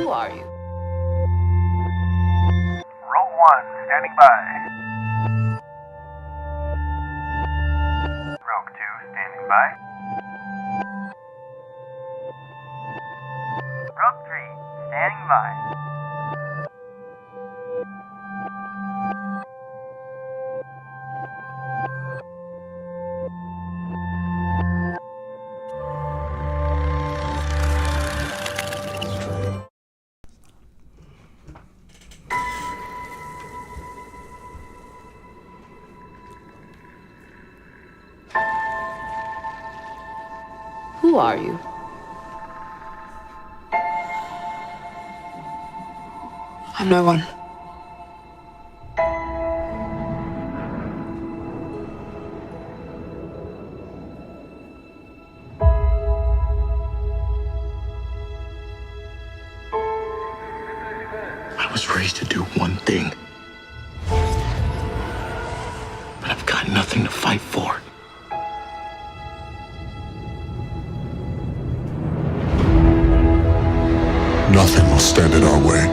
Who are you? Rogue One, standing by. Rogue Two, standing by. Rogue Three, standing by. Who are you? I'm no one. I was raised to do one thing. But I've got nothing to fight for. Nothing will stand in our way.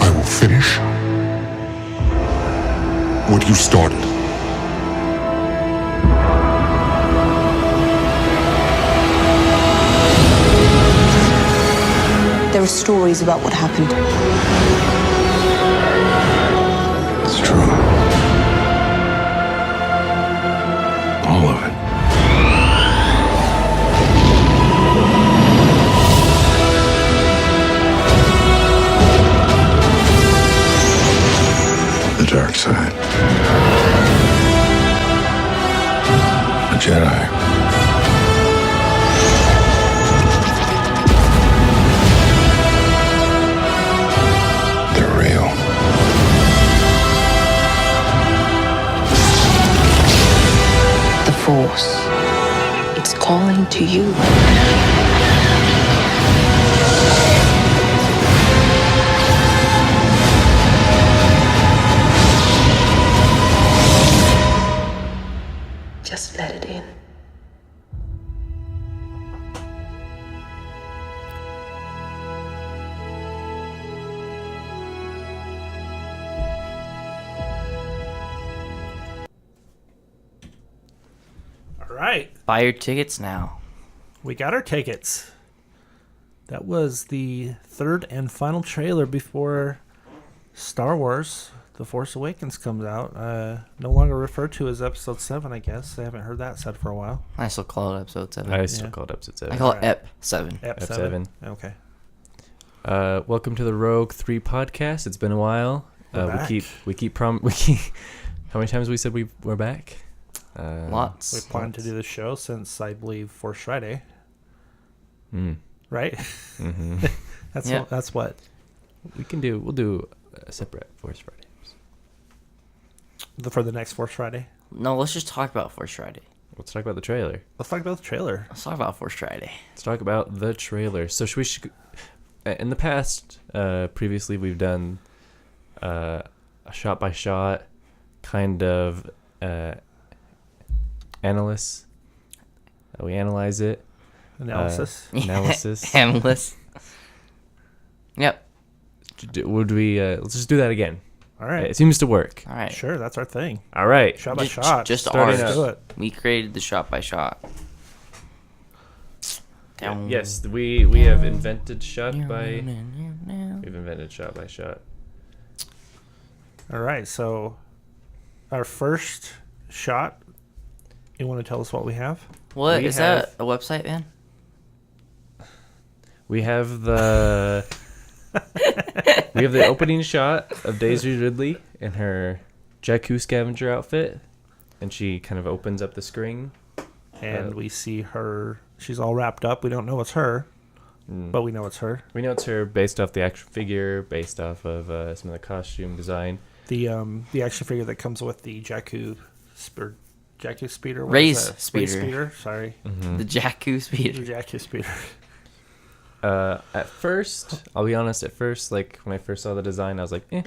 I will finish what you started. There are stories about what happened. It's true. All of it. The dark side. A Jedi. They're real. The Force. It's calling to you. Just let it in. All right. Buy your tickets now. We got our tickets. That was the third and final trailer before Star Wars The Force Awakens comes out. No longer referred to as Episode 7, I guess. I haven't heard that said for a while. I still call it episode 7. I still call it episode 7. I call it Ep 7. Ep 7. Okay. Welcome to the Rogue 3 podcast. It's been a while. We're back. We keep how many times we said we're back? Lots. We planned to do the show since, I believe, Force Friday. Right? Mm-hmm. That's what. We'll do a separate Force Friday. For the next Force Friday. No, let's just talk about Force Friday. Let's talk about the trailer. Let's talk about the trailer. Let's talk about Force Friday. Let's talk about the trailer. So in the past, previously we've done a shot-by-shot kind of analysis. We analyze it. Analysis. Analysis. Analyst. Yep. Would we? Let's just do that again. All right. It seems to work. All right. Sure, that's our thing. All right. Shot by shot. Just Starting ours. out. Do it. We created the shot by shot. Yes, we have invented shot by. We've invented shot by shot. All right, so our first shot. You want to tell us what we have? What We is have- that? A website, man? We have the opening shot of Daisy Ridley in her Jakku scavenger outfit, and she kind of opens up the screen, And we see her. She's all wrapped up. We don't know it's her, but we know it's her. We know it's her based off the action figure, based off of some of the costume design. The action figure that comes with the Jakku speeder. What Race is that? speeder. Race speeder. Sorry, The Jakku the speeder. Jakku speeder. At first, I'll be honest, like when I first saw the design, I was like, all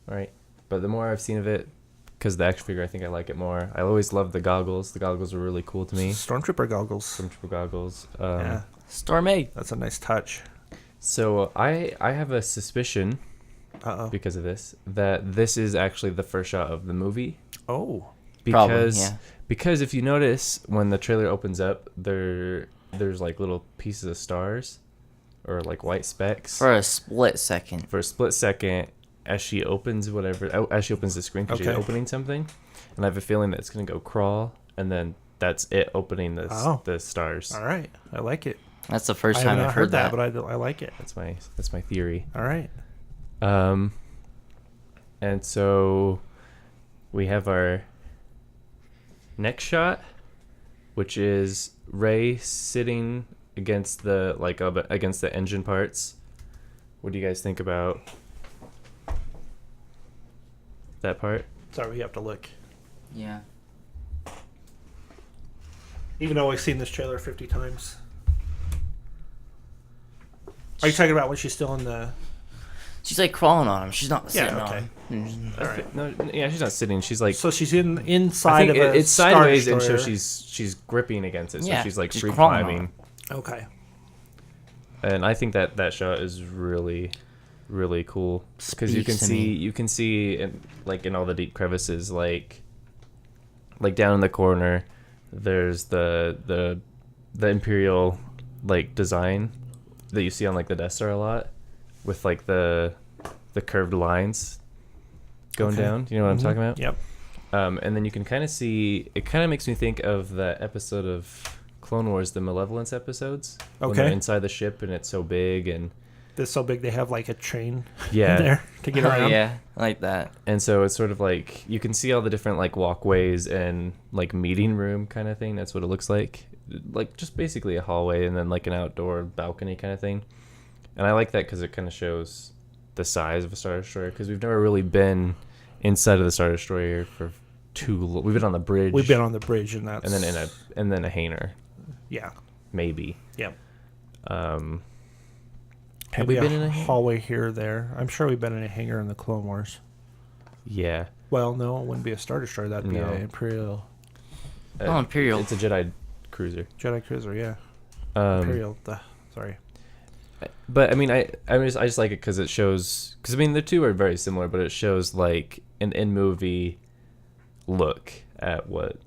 right. But the more I've seen of it, because the action figure, I think I like it more. I always loved the goggles. The goggles were really cool to me. Stormtrooper goggles. Stormtrooper goggles. Yeah. Stormy. That's a nice touch. So I have a suspicion because of this that this is actually the first shot of the movie. Oh. Because Probably, yeah. because if you notice when the trailer opens up, there's like little pieces of stars or like white specks For a split second. for a split second as she opens as she opens the screen because she's Okay. opening something, and I have a feeling that it's gonna go crawl, and then that's it opening the stars. All right. I like it. That's the first I time have I've not heard that. but I like it. That's my theory. All right. And so we have our next shot, which is Ray sitting against against the engine parts. What do you guys think about that part? Sorry, we have to look. Yeah. Even though we've seen this trailer 50 times. Are you talking about when she's still in the... She's like crawling on him. She's not sitting okay. on him. All right. No, yeah, she's not sitting. She's like So she's I inside think of a it's Star sideways, and so Destroyer. she's gripping against it. So Yeah, she's like she's free crawling on climbing. Okay. And I think that shot is really, really cool because you Speaks can to me. see in all the deep crevices, like down in the corner, there's the Imperial like design that you see on like the Death Star a lot, with like the curved lines going Okay. down. You know what I'm talking about? Yep. And then you can kind of see, it kind of makes me think of the episode of Clone Wars, the Malevolence episodes. When Okay. they're inside the ship and it's so big and This so big they have like a train yeah. in there to get Oh, around. yeah, I like that. And so it's sort of like, you can see all the different like walkways and like meeting room kind of thing. That's what it looks like. Like just basically a hallway and then like an outdoor balcony kind of thing. And I like that because it kind of shows the size of a Star Destroyer, because we've never really been inside of the Star Destroyer for we've been on the bridge. We've been on the bridge and that's... and then a hangar, Yeah. maybe. Yep. Have Maybe we been in a hangar? hallway here or there. I'm sure we've been in a hangar in the Clone Wars. Yeah. Well, no, it wouldn't be a Star Destroyer. That'd be No. an Imperial Imperial. It's a Jedi cruiser. Jedi cruiser. Yeah. Um, Imperial. Sorry. But I mean, I just like it because it shows. Because I mean, the two are very similar, but it shows like an in movie look at what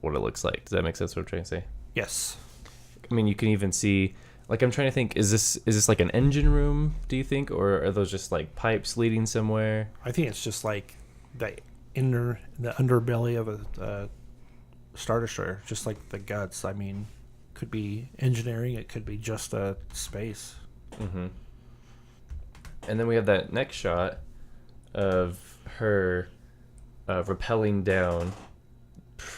it looks like. Does that make sense? What I'm trying to say? Yes. I mean, you can even see. Like, I'm trying to think. Is this like an engine room? Do you think, or are those just like pipes leading somewhere? I think it's just like the underbelly of a Star Destroyer, just like the guts. I mean, could be engineering. It could be just a space. Mm-hmm. And then we have that next shot of her rappelling down,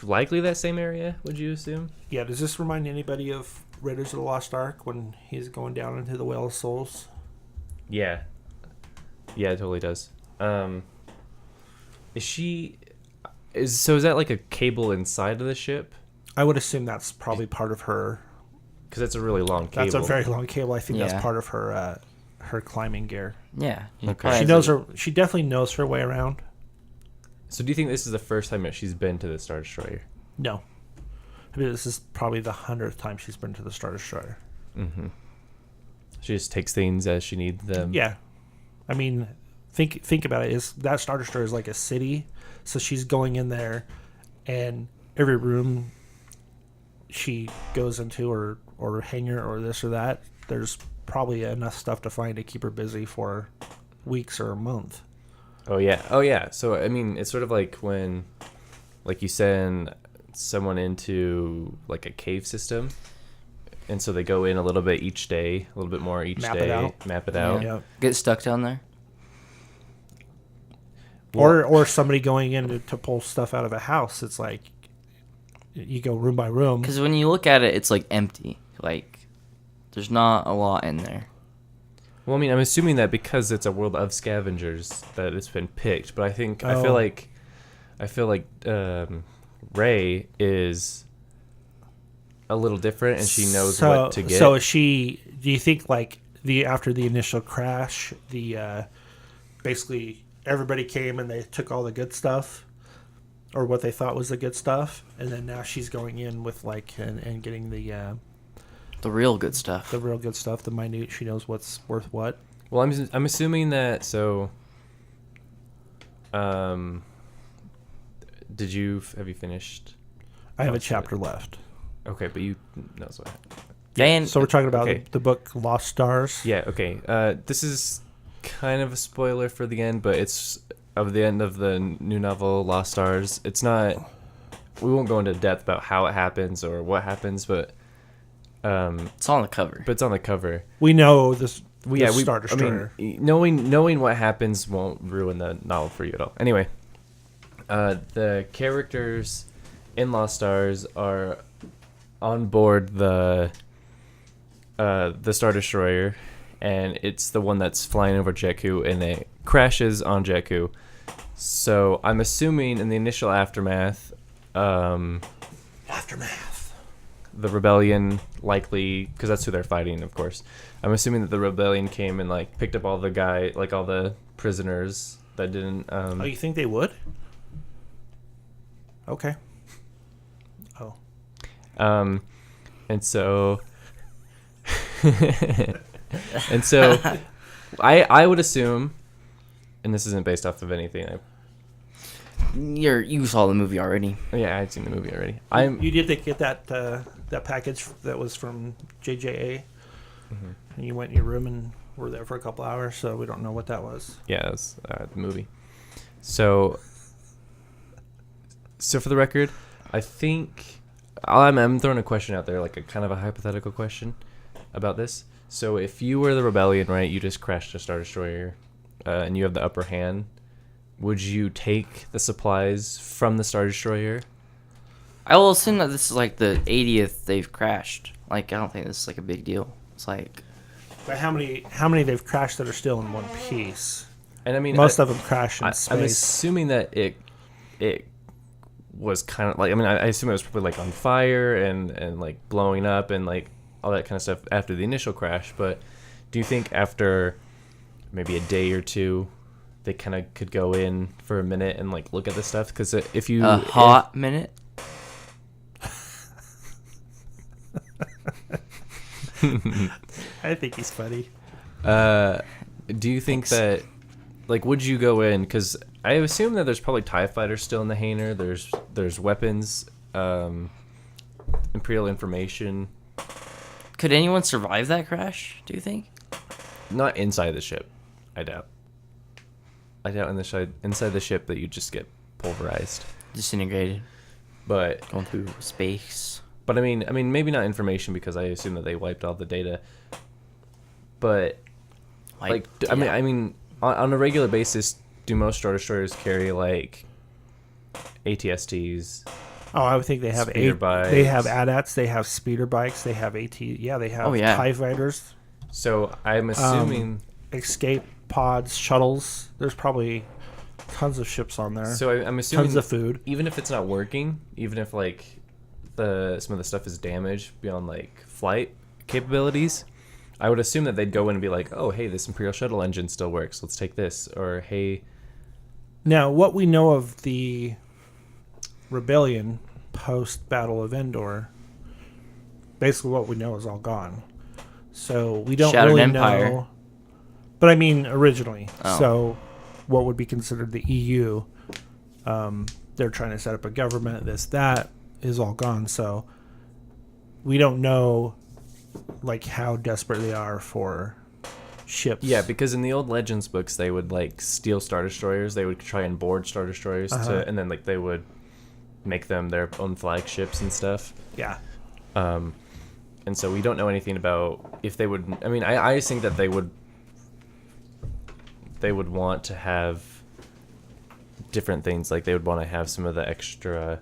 likely that same area, would you assume? Yeah. Does this remind anybody of Raiders of the Lost Ark when he's going down into the Well of Souls? Yeah, it totally does. Is that like a cable inside of the ship? I would assume that's probably part of her. Because that's a really long cable. That's a very long cable. I think Yeah. that's part of her her climbing gear. Yeah. Okay. She knows her. She definitely knows her way around. So do you think this is the first time that she's been to the Star Destroyer? No, I mean this is probably the 100th time she's been to the Star Destroyer. Mm-hmm. She just takes things as she needs them. Yeah, I mean, think about it. Is that Star Destroyer is like a city, so she's going in there, and every room she goes into or hangar or this or that, there's probably enough stuff to find to keep her busy for weeks or a month. Oh yeah. So I mean, it's sort of like when, like, you send someone into like a cave system, and so they go in a little bit each day, a little bit more each Map it day, out. map it out. Yeah. Get stuck down there. Or somebody going in to pull stuff out of a house. It's like you go room by room. Because when you look at it, it's like empty. Like there's not a lot in there. Well, I mean, I'm assuming that because it's a world of scavengers that it's been picked, but I think I Oh. feel like Rey is a little different, and she knows what to get. So is she? Do you think like after the initial crash, basically everybody came and they took all the good stuff, or what they thought was the good stuff, and then now she's going in with like and getting the The real good stuff. the real good stuff, the minute. She knows what's worth what. Well, I'm assuming that. So, have you finished? I have a Most of it. chapter left. Okay, but you know what. Dan, So we're talking about Okay. the book Lost Stars. Yeah. Okay. This is kind of a spoiler for the end, but it's of the end of the new novel Lost Stars. It's not. We won't go into depth about how it happens or what happens, but it's on the cover. it's on the cover. We know this. Yeah, the Star Destroyer. Knowing what happens won't ruin the novel for you at all. Anyway, the characters in Lost Stars are on board the Star Destroyer, and it's the one that's flying over Jakku, and it crashes on Jakku. So I'm assuming in the initial aftermath, the rebellion likely, because that's who they're fighting, of course. I'm assuming that the rebellion came and like picked up all the prisoners that didn't. Oh, you think they would? Okay. Oh. And so, and so, I would assume, and this isn't based off of anything. You saw the movie already. Yeah, I'd seen the movie already. You did get that package that was from JJA, and you went in your room and were there for a couple hours, so we don't know what that was. Yeah, it was the movie. So for the record, I think I'm throwing a question out there, like a kind of a hypothetical question about this. So if you were the rebellion, right, you just crashed a Star Destroyer, and you have the upper hand, would you take the supplies from the Star Destroyer? I will assume that this is like the 80th they've crashed. Like, I don't think this is like a big deal. It's like, But how many they've crashed that are still in one piece? And I mean, Most of them crash in I'm space. assuming that it was kind of like, I mean, I assume it was probably like on fire and like blowing up and like all that kind of stuff after the initial crash. But do you think after maybe a day or two, they kind of could go in for a minute and like look at the stuff? Because if you a hot minute. I think he's funny. do you think that, like, would you go in? Because I assume that there's probably TIE fighters still in the hangar. There's weapons, Imperial information. Could anyone survive that crash, do you think? Not inside the ship, I doubt. I doubt inside the ship that you just get pulverized. Disintegrated, But going through space. I mean maybe not information, because I assume that they wiped all the data. But like yeah. I mean on a regular basis, do most Star Destroyers carry like ATSTs? Oh, I would think they have Speeder bikes. They have AT-ATs. They have speeder bikes. They have AT. Yeah, they have TIE fighters, So I'm assuming. escape pods, shuttles. There's probably tons of ships on there. So I'm assuming tons of food. Even if it's not working, even if like some of the stuff is damaged beyond like flight capabilities, I would assume that they'd go in and be like, oh, hey, this Imperial shuttle engine still works. Let's take this. Or hey, Now, what we know of the rebellion post Battle of Endor, basically what we know is all gone. So we don't Shattered really Empire. know. But I mean, originally. Oh. So what would be considered the EU? They're trying to set up a government. That is all gone. So we don't know, like, how desperate they are for ships. yeah, because in the old Legends books, they would like steal Star Destroyers. They would try and board Star Destroyers and then like they would make them their own flagships and stuff. Yeah. And so we don't know anything about if they would. I mean, I just think that they would want to have different things. Like they would want to have some of the extra.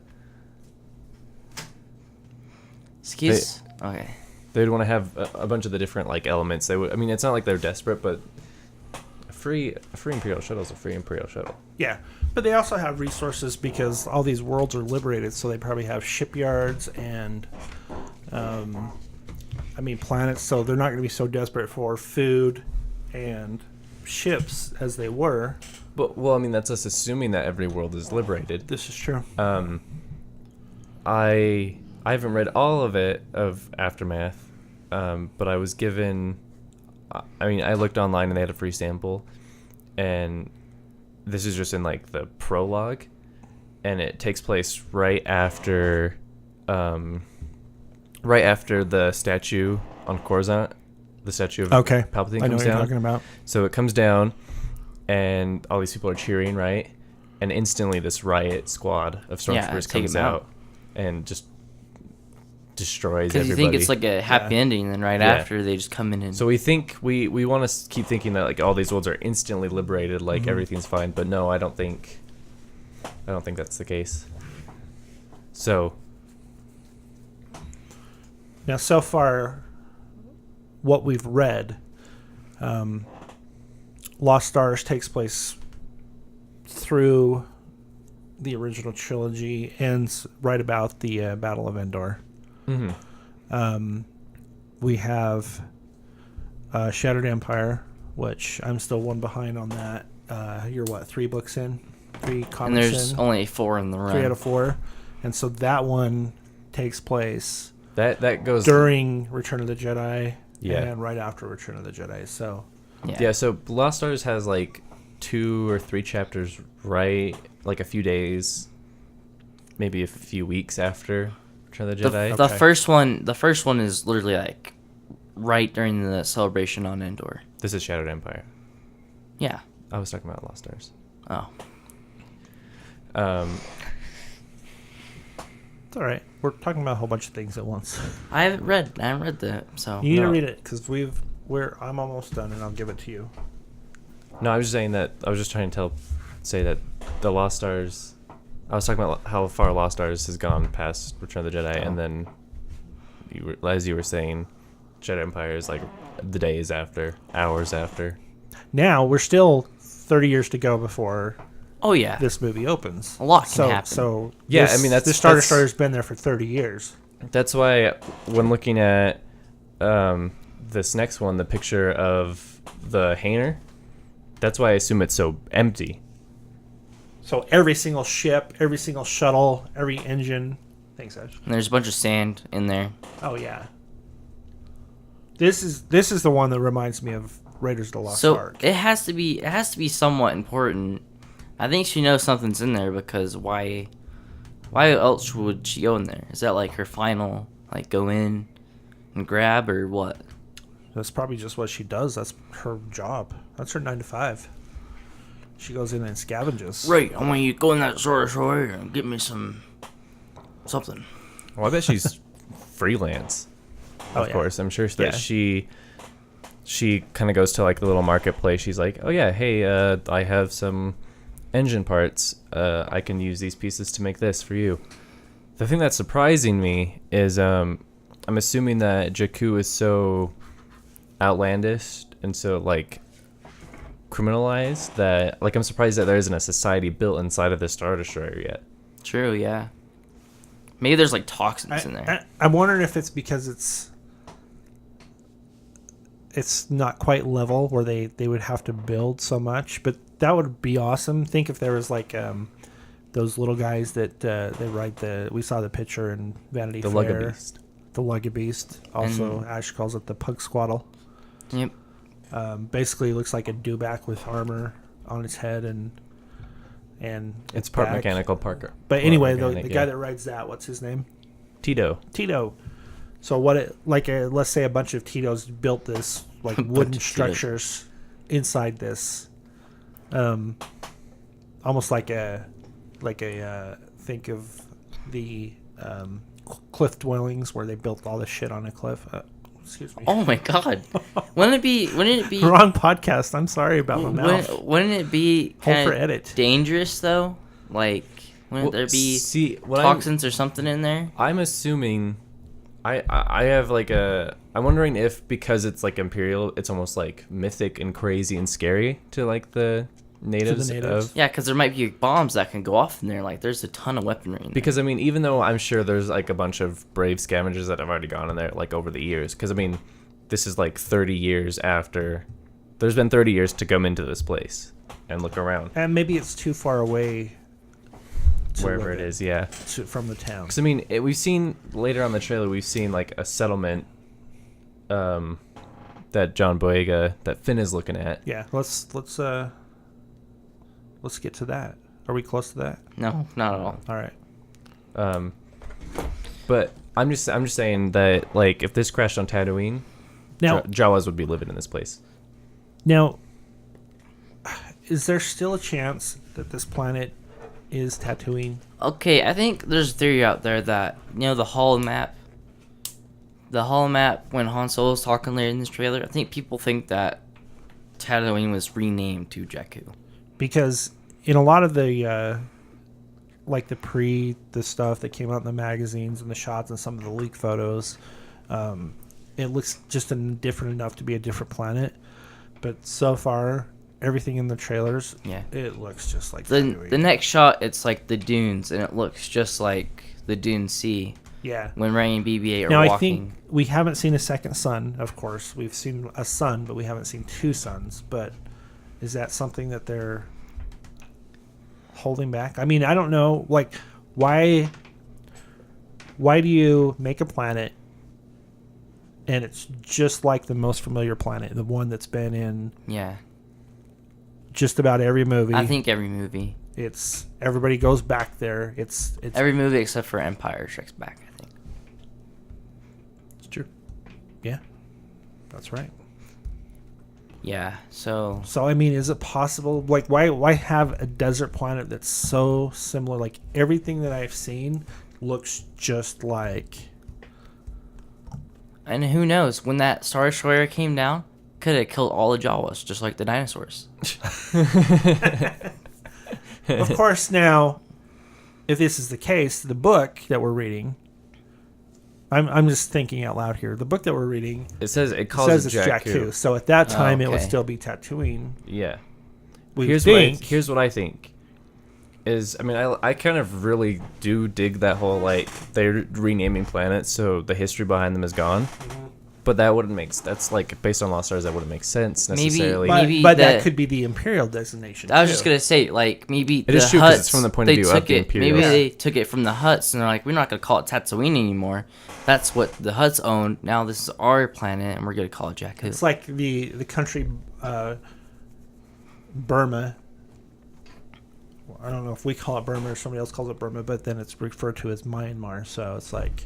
Excuse. Okay. They'd want to have a bunch of the different like elements. They would. I mean, it's not like they're desperate, but a free Imperial shuttle is a free Imperial shuttle. Yeah, but they also have resources because all these worlds are liberated, so they probably have shipyards and, planets. So they're not going to be so desperate for food and ships as they were. But well, I mean, that's us assuming that every world is liberated. This is true. I haven't read all of it of Aftermath, but I was given. I mean, I looked online and they had a free sample, and this is just in like the prologue, and it takes place right after the statue on Coruscant, the statue of Palpatine I know comes what you're down. talking about. So it comes down, and all these people are cheering, right? And instantly, this riot squad of stormtroopers take comes him out. out and just destroys Because everybody. you think it's like a happy ending, and then Yeah. after they just come in and. So we think we want to keep thinking that like all these worlds are instantly liberated, like everything's fine. But no, I don't think that's the case. So Now, so far, what we've read, Lost Stars takes place through the original trilogy, ends right about the Battle of Endor. We have Shattered Empire, which I'm still one behind on that. You're what, 3 books in? 3 comics and there's in? only 4 in the run. 3 out of 4. And so that one takes place that goes during Return of the Jedi Yeah. and right after Return of the Jedi. So Yeah, so Lost Stars has like 2 or 3 chapters right, like a few days, maybe a few weeks after Return of the Jedi. The first one is literally like right during the celebration on Endor. This is Shattered Empire. Yeah. I was talking about Lost Stars. Oh. it's all right. We're talking about a whole bunch of things at once. I haven't read that, so. You need to No. read it because I'm almost done and I'll give it to you. No, I was just saying that I was just trying to say that the Lost Stars. I was talking about how far Lost Stars has gone past Return of the Jedi, and then as you were saying, Jedi Empire is like the days after, hours after. Now we're still 30 years to go before Oh yeah. this movie opens. A lot can happen. So Yeah, this, I mean, this Star Destroyer's been there for 30 years. That's why when looking at this next one, the picture of the hangar, that's why I assume it's so empty. So every single ship, every single shuttle, every engine. Thanks, Ash. And there's a bunch of sand in there. Oh yeah. This is the one that reminds me of Raiders of the Lost So Ark. it has to be somewhat important. I think she knows something's in there because why else would she go in there? Is that like her final like go in and grab or what? That's probably just what she does. That's her job. That's her 9 to 5. She goes in and scavenges. Right, I want you to go in that Star Destroyer and get me something. Well, I bet she's freelance. Oh, Of yeah. course, I'm sure that Yeah. she kind of goes to like the little marketplace. She's like, "Oh yeah, hey, I have some engine parts. I can use these pieces to make this for you." The thing that's surprising me is I'm assuming that Jakku is so outlandish and so like criminalized that like I'm surprised that there isn't a society built inside of the Star Destroyer yet. True, yeah. Maybe there's like toxins in there. I'm wondering if it's because it's not quite level where they would have to build so much, but that would be awesome. Think if there was like those little guys that they ride we saw the picture in Vanity The Fair. Lugabeast. The Lugabeast. Also, Ash calls it the Pug Squaddle. Yep. Basically, it looks like a dewback with armor on its head and It's part back. mechanical, part. But anyway, the organic, guy yeah. that rides that, what's his name? Tito. Tito. So let's say a bunch of Titos built this like wooden structures inside this, almost like a think of the cliff dwellings where they built all this shit on a cliff. Excuse me. Oh my god. Wouldn't it be Wrong podcast. I'm sorry about my mouth. wouldn't it be Hold kind for of edit. dangerous though? Like wouldn't there be toxins or something in there? I'm assuming. I have like I'm wondering if because it's like Imperial, it's almost like mythic and crazy and scary to like the natives. natives. Yeah, because there might be bombs that can go off in there. Like there's a ton of weaponry in there. Because I mean, even though I'm sure there's like a bunch of brave scavengers that have already gone in there like over the years. Because I mean, this is like 30 years after. There's been 30 years to come into this place and look around. And maybe it's too far away. to Wherever live it in, is, yeah. from the town. Because I mean, we've seen later on the trailer, we've seen like a settlement that John Boyega that Finn is looking at. Yeah, let's get to that. Are we close to that? No, not at all. All right. But I'm just saying that like if this crashed on Tatooine, Now, Jawas would be living in this place. now, is there still a chance that this planet is Tatooine? Okay, I think there's a theory out there that, the holomap when Han Solo was talking later in this trailer, I think people think that Tatooine was renamed to Jakku. Because in a lot of the like the stuff that came out in the magazines and the shots and some of the leak photos, it looks just different enough to be a different planet. But so far, everything in the trailers, it looks just like The Tatooine. next shot, it's like the dunes, and it looks just like the Dune Sea Yeah. when Rey and BB-8 are Now, walking. I think we haven't seen a second sun, of course. We've seen a sun, but we haven't seen two suns. But is that something that they're holding back? I mean, I don't know. Like, why do you make a planet and it's just like the most familiar planet, the one that's been in Yeah, just about every movie? I think every movie. It's everybody goes back there. It's Every movie except for Empire Strikes Back, I think. It's true. Yeah, that's right. Yeah, so So I mean, is it possible? Like, why have a desert planet that's so similar? Like everything that I've seen looks just like. and who knows, when that Star Destroyer came down, could have killed all the Jawas, just like the dinosaurs. Of course, now, if this is the case, the book that we're reading. I'm just thinking out loud here. The book that we're reading It says it calls says it it's Jakku. Jakku. So at that time, it would okay. still be Tatooine. Yeah. We Here's think. here's what I think. Is I mean I kind of really do dig that whole like they're renaming planets so the history behind them is gone. But that wouldn't make that's like based on Lost Stars that wouldn't make sense Maybe- necessarily. But, Maybe but that the- could be the Imperial designation. I was too. just gonna say, like, maybe It the is true 'cause Hutts, it's from the point of they view of took the it. Maybe Imperials. they took it from the Hutts, and they're like, we're not gonna call it Tatooine anymore. That's what the Hutts own. Now this is our planet, and we're gonna call it Jakku. It's like the country Burma. I don't know if we call it Burma or somebody else calls it Burma, but then it's referred to as Myanmar. So it's like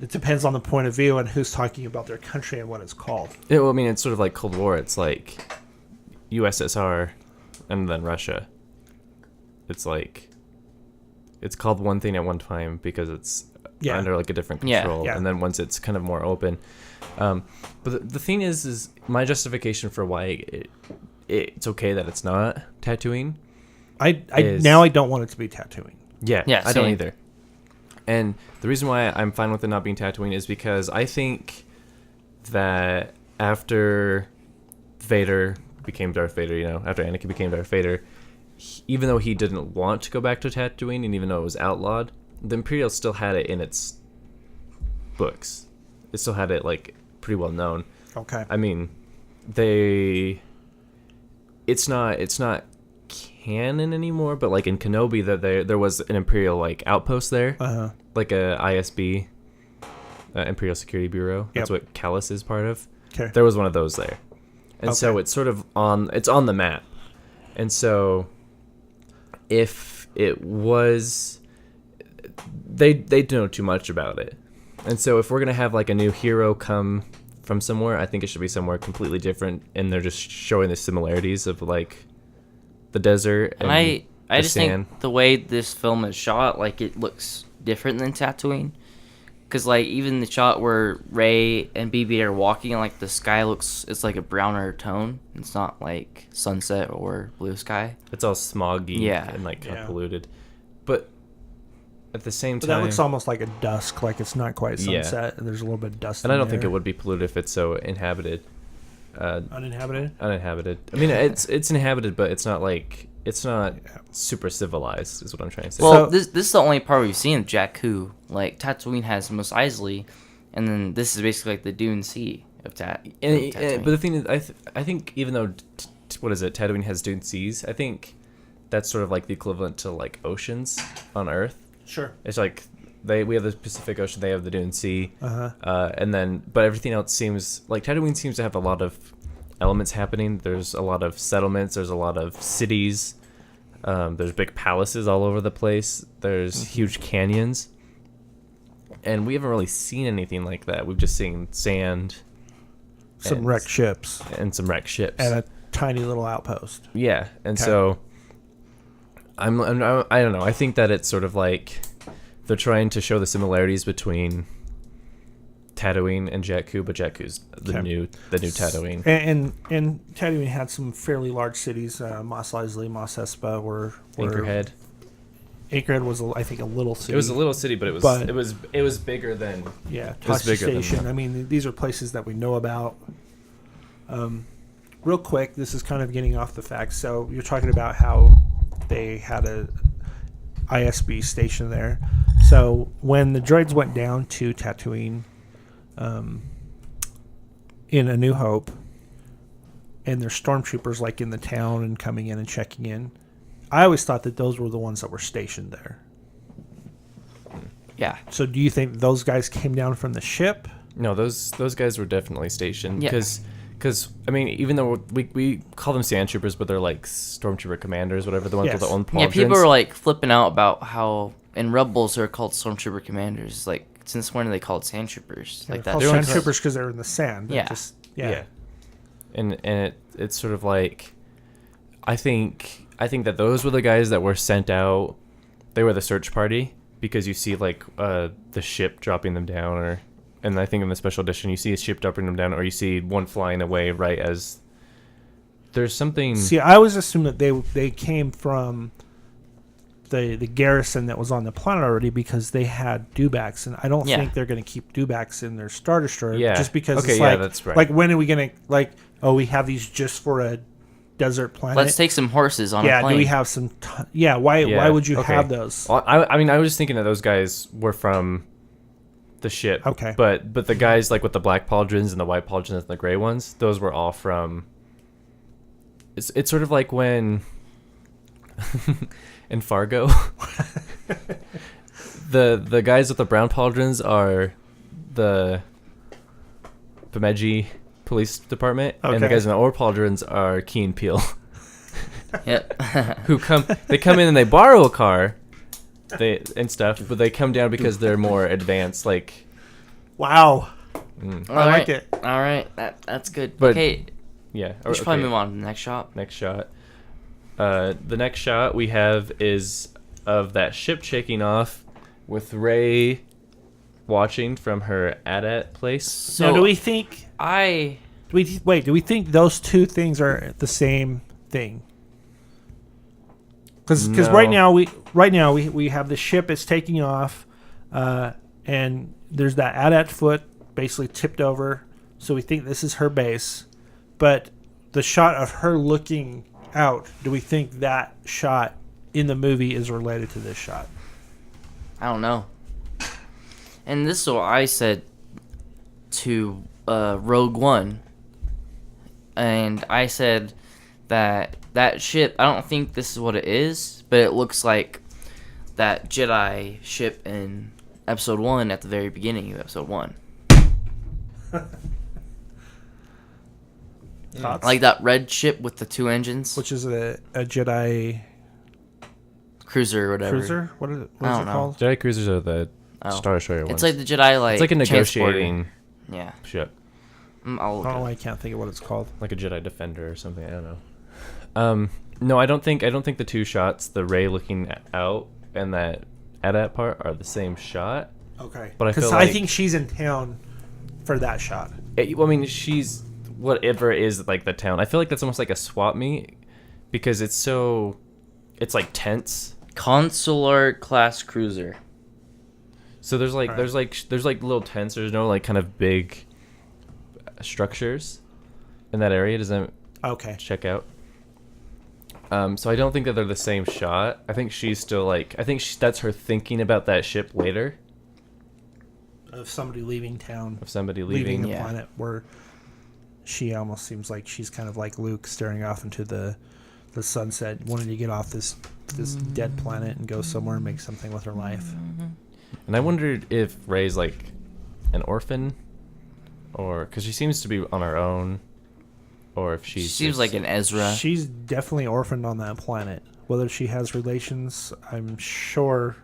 it depends on the point of view and who's talking about their country and what it's called. Yeah, well, I mean it's sort of like Cold War. It's like USSR and then Russia. It's like it's called one thing at one time because it's under like a different Yeah, control, yeah. and then once it's kind of more open. But the thing is my justification for why it's okay that it's not Tatooine. I Is- now I don't want it to be Tatooine. Yeah, Yeah, I don't same. either. And the reason why I'm fine with it not being Tatooine is because I think that after Vader became Darth Vader, after Anakin became Darth Vader, even though he didn't want to go back to Tatooine and even though it was outlawed, the Imperials still had it in its books. It still had it like pretty well known. Okay. I mean, it's not canon anymore, but like in Kenobi that there was an Imperial like outpost there, like a ISB, Imperial Security Bureau. That's Yep. what Callus is part of. Okay. There was one of those there, and so Okay. it's sort of it's on the map, and so if it was, they know too much about it, and so if we're gonna have like a new hero come from somewhere, I think it should be somewhere completely different, and they're just showing the similarities of like the desert And I the just sand. think the way this film is shot, like, it looks different than Tatooine. Because, like, even the shot where Rey and BB are walking, like, the sky it's like a browner tone. It's not like sunset or blue sky. It's all smoggy Yeah. and like kind Yeah. of polluted, but at the same But time, that looks almost like a dusk, like it's not quite Yeah. sunset, and there's a little bit of dust. and I in don't think it there. would be polluted if it's so inhabited. Uninhabited. Uninhabited. I mean, it's inhabited, but it's not super civilized. Is what I'm trying to say. Well, So- this is the only part we've seen of Jakku. Like, Tatooine has Mos Eisley, and then this is basically like the Dune Sea of Tatooine. But the thing is, I think even though what is it? Tatooine has dune seas. I think that's sort of like the equivalent to like oceans on Earth. Sure. It's like we have the Pacific Ocean, they have the Dune Sea, Uh-huh. and then but everything else seems like Tatooine seems to have a lot of elements happening. There's a lot of settlements. There's a lot of cities. There's big palaces all over the place. There's huge canyons, and we haven't really seen anything like that. We've just seen sand, Some and- wrecked ships and some wrecked ships. and a tiny little outpost. Yeah, and Okay. so I don't know. I think that it's sort of like they're trying to show the similarities between Tatooine and Jakku, but Jakku's the Okay. new Tatooine. And Tatooine had some fairly large cities. Mos Eisley, Mos Espa were Anchorhead. Anchorhead was, I think, a little city. It was a little city, but But- it was bigger than Yeah, it was Tosche bigger than Station. that. I mean, these are places that we know about. Real quick, this is kind of getting off the facts. So you're talking about how they had a ISB station there. So when the droids went down to Tatooine, in A New Hope, and there's stormtroopers like in the town and coming in and checking in, I always thought that those were the ones that were stationed there. Yeah. So do you think those guys came down from the ship? No, those guys were definitely stationed Yeah. because I mean, even though we call them sand troopers, but they're like stormtrooper commanders, whatever, the ones with Yes. their own Yeah, pauldrons. people are like flipping out about how in Rebels they're called Stormtrooper Commanders. Like, since when are they called Sand Troopers? Like that. They're They're sand on- troopers because they're in the sand. They're Yeah. Just, yeah. And it's sort of like I think that those were the guys that were sent out. They were the search party because you see like the ship dropping them down, and I think in the special edition you see a ship dropping them down, or you see one flying away right as there's something. See, I always assumed that they came from the garrison that was on the planet already because they had dewbacks, and I don't Yeah. think they're going to keep dewbacks in their Star Destroyer. Yeah. Just because Okay, it's yeah, like, that's right. like when are we going to, like, oh, we have these just for a desert planet? Let's take some horses on a yeah, plane. do we have some? Why Yeah, would you okay. have those? Well, I mean, I was just thinking that those guys were from the ship. Okay. But the guys like with the black pauldrons and the white pauldrons and the gray ones, those were all from. It's sort of like when in Fargo, the guys with the brown pauldrons are the Bemidji Police Department, and the Okay. guys in the orange pauldrons are Key and Peele. Yep. Who come in and they borrow a car and stuff, but they come down because they're more advanced, like Wow. All I like right. it. All right. That's good. But- Okay. yeah. We should probably move on to the next shot. Next shot. The next shot we have is of that ship shaking off with Rey watching from her AT-AT place. So now, do we think? I Do we think those two things are the same thing? Because No. right now we have the ship is taking off, and there's that AT-AT foot basically tipped over, so we think this is her base. But the shot of her looking out, do we think that shot in the movie is related to this shot? don't know. And this is what I said to Rogue One. And I said that ship, I don't think this is what it is, but it looks like that Jedi ship in Episode 1 at the very beginning of Episode 1. Thoughts? Like that red ship with the two engines. Which is a Jedi Cruiser or whatever. cruiser? What is it? I What is don't it know. called? Jedi cruisers are the Oh. Star Destroyer ones. It's like the Jedi, like, it's like a transporter. negotiating Yeah. ship, I'll I look don't it know up. why I can't think of what it's called. like a Jedi Defender or something. I don't know. No, I don't think the two shots, the Rey looking out and that AT-AT part, are the same shot. Okay. But I Because feel I like- think she's in town for that shot. Well, I mean, she's whatever is like the town. I feel like that's almost like a swap meet because it's like tense. Consular class cruiser. So there's like Alright. there's like little tents. There's no like kind of big structures in that area. Does that Okay. check out? So I don't think that they're the same shot. I think she's still like that's her thinking about that ship later Of somebody leaving town. of somebody Leaving leaving. the Yeah. planet, where she almost seems like she's kind of like Luke staring off into the sunset, wanting to get off this dead planet and go somewhere and make something with her life. And I wondered if Rey's like an orphan, or because she seems to be on her own, or if She she's seems just- like an Ezra. She's definitely orphaned on that planet. Whether she has relations, I'm sure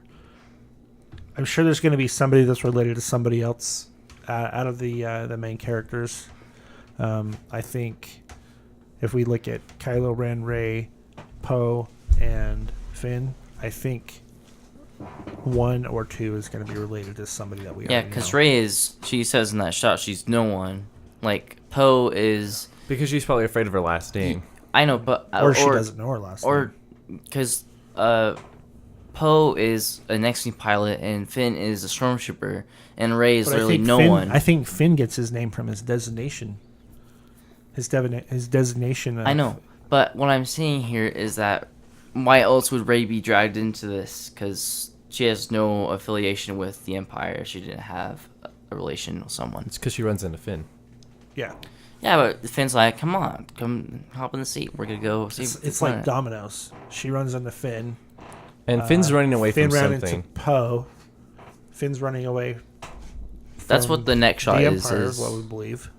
there's going to be somebody that's related to somebody else out of the main characters. I think if we look at Kylo Ren, Rey, Poe, and Finn, I think one or two is going to be related to somebody that we Yeah, already because know. Rey she says in that shot, she's no one. Like, Poe is, because she's probably afraid of her last name. I know, but... Or she doesn't know her last name. Or, because Poe is a Next-Gen pilot, and Finn is a stormtrooper, and Rey is But I literally think no Finn, one. I think Finn gets his name from his designation. His designation. I know, but what I'm saying here is that why else would Rey be dragged into this? Because she has no affiliation with the Empire. She didn't have a relation with someone. It's because she runs into Finn. Yeah. Yeah, but Finn's like, come on, come hop in the seat. We're gonna go save the It's like planet." dominoes. She runs into Finn. And Finn's running away Finn from ran something. into Poe. Finn's running away. That's from what the next shot the is. Empire, Is what we believe.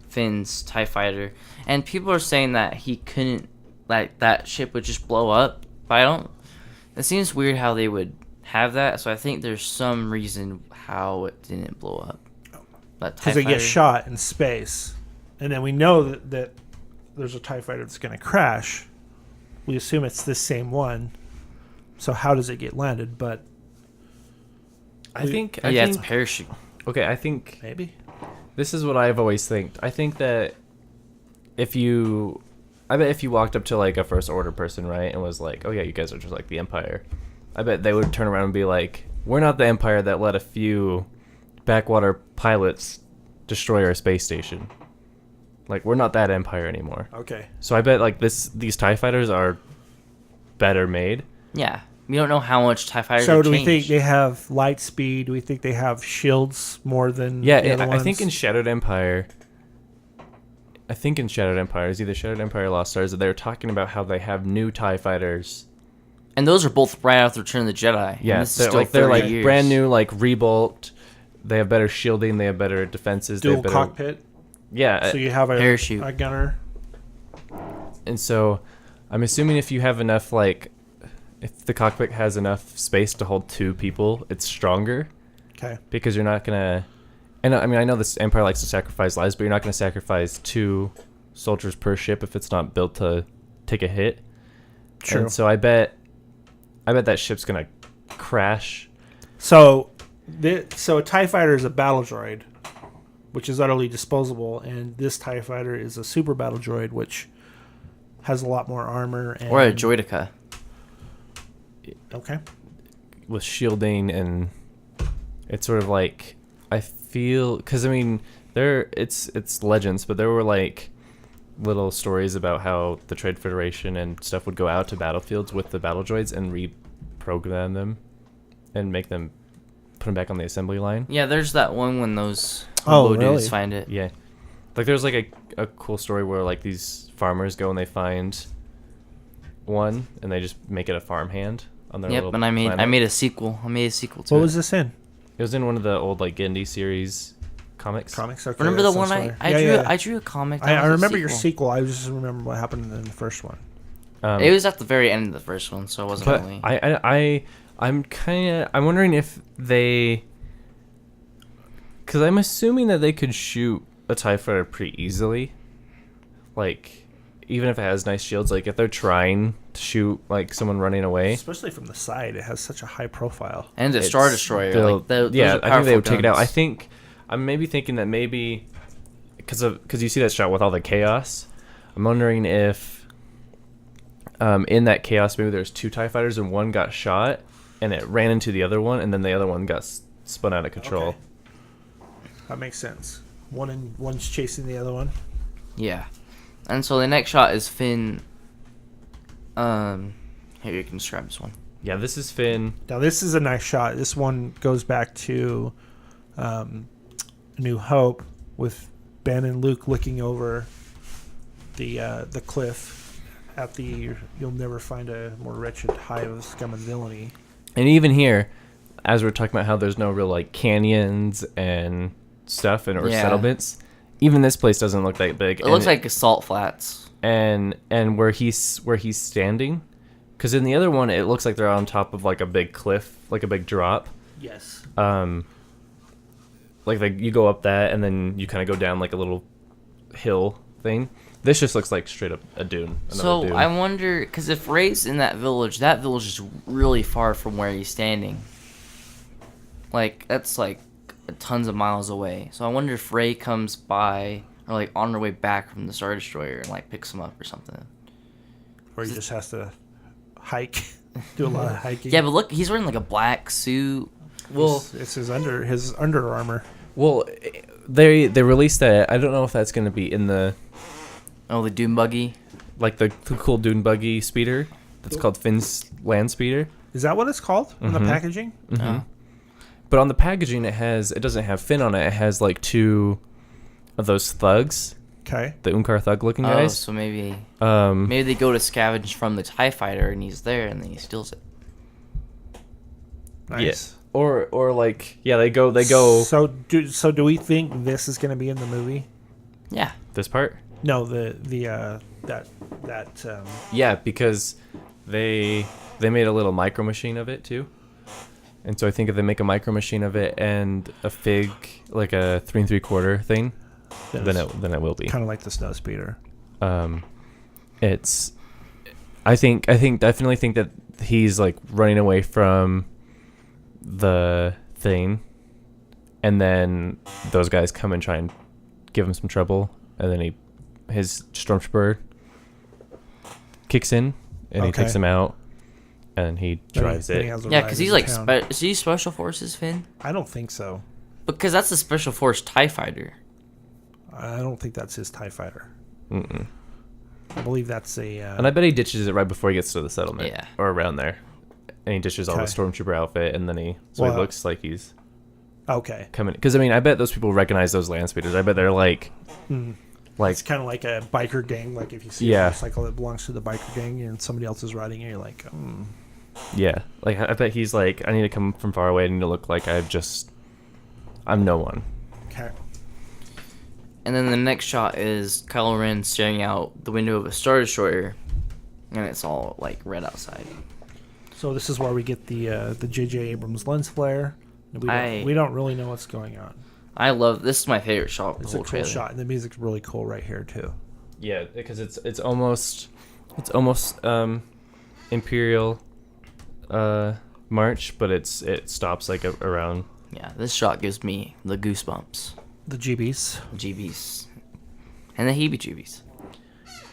Finn's TIE fighter, and people are saying that he couldn't, like that ship would just blow up. But I don't. It seems weird how they would have that. So I think there's some reason how it didn't blow up. That TIE Because they get fighter- shot in space, and then we know that there's a TIE fighter that's going to crash. We assume it's this same one. So how does it get landed? But I think. yeah, it's parachute. Okay, I think maybe. this is what I've always think. I think that I bet if you walked up to like a First Order person, right, and was like, "Oh yeah, you guys are just like the Empire," I bet they would turn around and be like, "We're not the Empire that let a few backwater pilots destroy our space station. Like, we're not that Empire anymore." Okay. So I bet like these TIE fighters are better made. Yeah, we don't know how much TIE fighters. So have do we think changed. they have light speed? Do we think they have shields more than Yeah, the other I think in ones? Shadowed Empire. I think in Shadowed Empire, it's either Shadowed Empire or Lost Stars, that they were talking about how they have new TIE fighters. And those are both right after Return of the Jedi. And Yeah, this is they're still like they're 30 like years. brand new, like Revolt. They have better shielding. They have better defenses. They dual have better, cockpit. Yeah, So you have Parachute. a gunner. and so I'm assuming if you have enough, like, if the cockpit has enough space to hold two people, it's stronger Okay. because you're not gonna. And I mean, I know this Empire likes to sacrifice lives, but you're not gonna sacrifice two soldiers per ship if it's not built to take a hit. True. And so I bet that ship's gonna crash. So a TIE fighter is a battle droid, which is utterly disposable, and this TIE fighter is a super battle droid, which has a lot more armor. And, Or a Droideka. Okay. With shielding, and it's sort of like, I feel, because I mean it's legends, but there were like little stories about how the Trade Federation and stuff would go out to battlefields with the battle droids and reprogram them and make them put them back on the assembly line. Yeah, there's that one when those Oh, hobo really? dudes find it. Yeah, like there's like a cool story where like these farmers go and they find one and they just make it a farmhand on their Yep, little and I planet. made a sequel. I made a sequel to What it. was this in? It was in one of the old like Gendy series comics. Comics? Okay, Remember that the one sounds I familiar. drew? Yeah, yeah. I drew a comic. I that was a remember your sequel. I just remember what happened in the first one. It was at the very end of the first one, so it wasn't But really. I'm wondering if they, because I'm assuming that they could shoot a TIE fighter pretty easily, like even if it has nice shields. Like if they're trying to shoot like someone running away, Especially from the side, it has such a high profile. And a Star Destroyer. they'll- Like, those yeah, are I think they would powerful take it out. I guns. think I'm maybe thinking that maybe because you see that shot with all the chaos. I'm wondering if in that chaos maybe there's two TIE fighters and one got shot and it ran into the other one and then the other one got spun out of control. Okay. That makes sense. One's chasing the other one. Yeah. And so the next shot is Finn. Here, you can describe this one. Yeah, this is Finn. Now this is a nice shot. This one goes back to New Hope with Ben and Luke looking over the cliff at the "You'll never find a more wretched hive of scum and villainy." And even here, as we're talking about how there's no real like canyons and stuff and or Yeah. settlements, even this place doesn't look that big. It looks like salt flats. and where he's standing, because in the other one it looks like they're on top of like a big cliff, like a big drop. Yes. Like you go up that and then you kind of go down like a little hill thing. This just looks like straight up a dune. So dune. I wonder, because if Ray's in that village is really far from where he's standing. Like, that's like tons of miles away. So I wonder if Ray comes by, or like on her way back from the Star Destroyer and like picks him up or something. Or he just has to hike, do a lot of hiking. Yeah, but look, he's wearing like a black suit. well, It's his under armor. well, they released that. I don't know if that's going to be in the Oh, the Doom buggy. like the cool dune buggy speeder. That's called Finn's land speeder. Is that what it's called in the packaging? Oh. But on the packaging, it doesn't have Finn on it. It has like two of those thugs, Okay. the Unkar thug looking Oh, guys. so maybe they go to scavenge from the TIE fighter and he's there and then he steals it. Nice. Yeah. Or like they go So do we think this is going to be in the movie? Yeah. this part. No, that Yeah, because they made a little micro machine of it too. And so I think if they make a micro machine of it and a fig, like a 3 3/4 thing, then it will be. kind of like the snow speeder. It's I definitely think that he's like running away from the thing, and then those guys come and try and give him some trouble, and then his stormtrooper kicks in and he Okay. takes him out, and he drives it. Yeah, because he's like, is he Special Forces, Finn? I don't think so. Because that's a Special Force TIE fighter. I don't think that's his TIE fighter. Mm-mm. I believe that's a. And I bet he ditches it right before he gets to the settlement. Yeah. Or around there. And he ditches all the Okay. stormtrooper outfit, and then he Well, looks like he's okay. coming. Because I mean, I bet those people recognize those land speeders. I bet they're like, It's kind of like a biker gang. Like if you see Yeah. a motorcycle that belongs to the biker gang and somebody else is riding it, you're like, yeah. Like I bet he's like, I need to come from far away. I need to look like I'm no one. okay. And then the next shot is Kylo Ren staring out the window of a Star Destroyer, and it's all like red outside. So this is where we get the J.J. Abrams lens flare. I- We don't really know what's going on. I love this. Is my favorite shot of the It's a whole cool trailer. shot, and the music's really cool right here too. Yeah, because it's almost Imperial March, but it stops like around. Yeah, this shot gives me the goosebumps, The GBs. GBs, and the heebie-jeebies.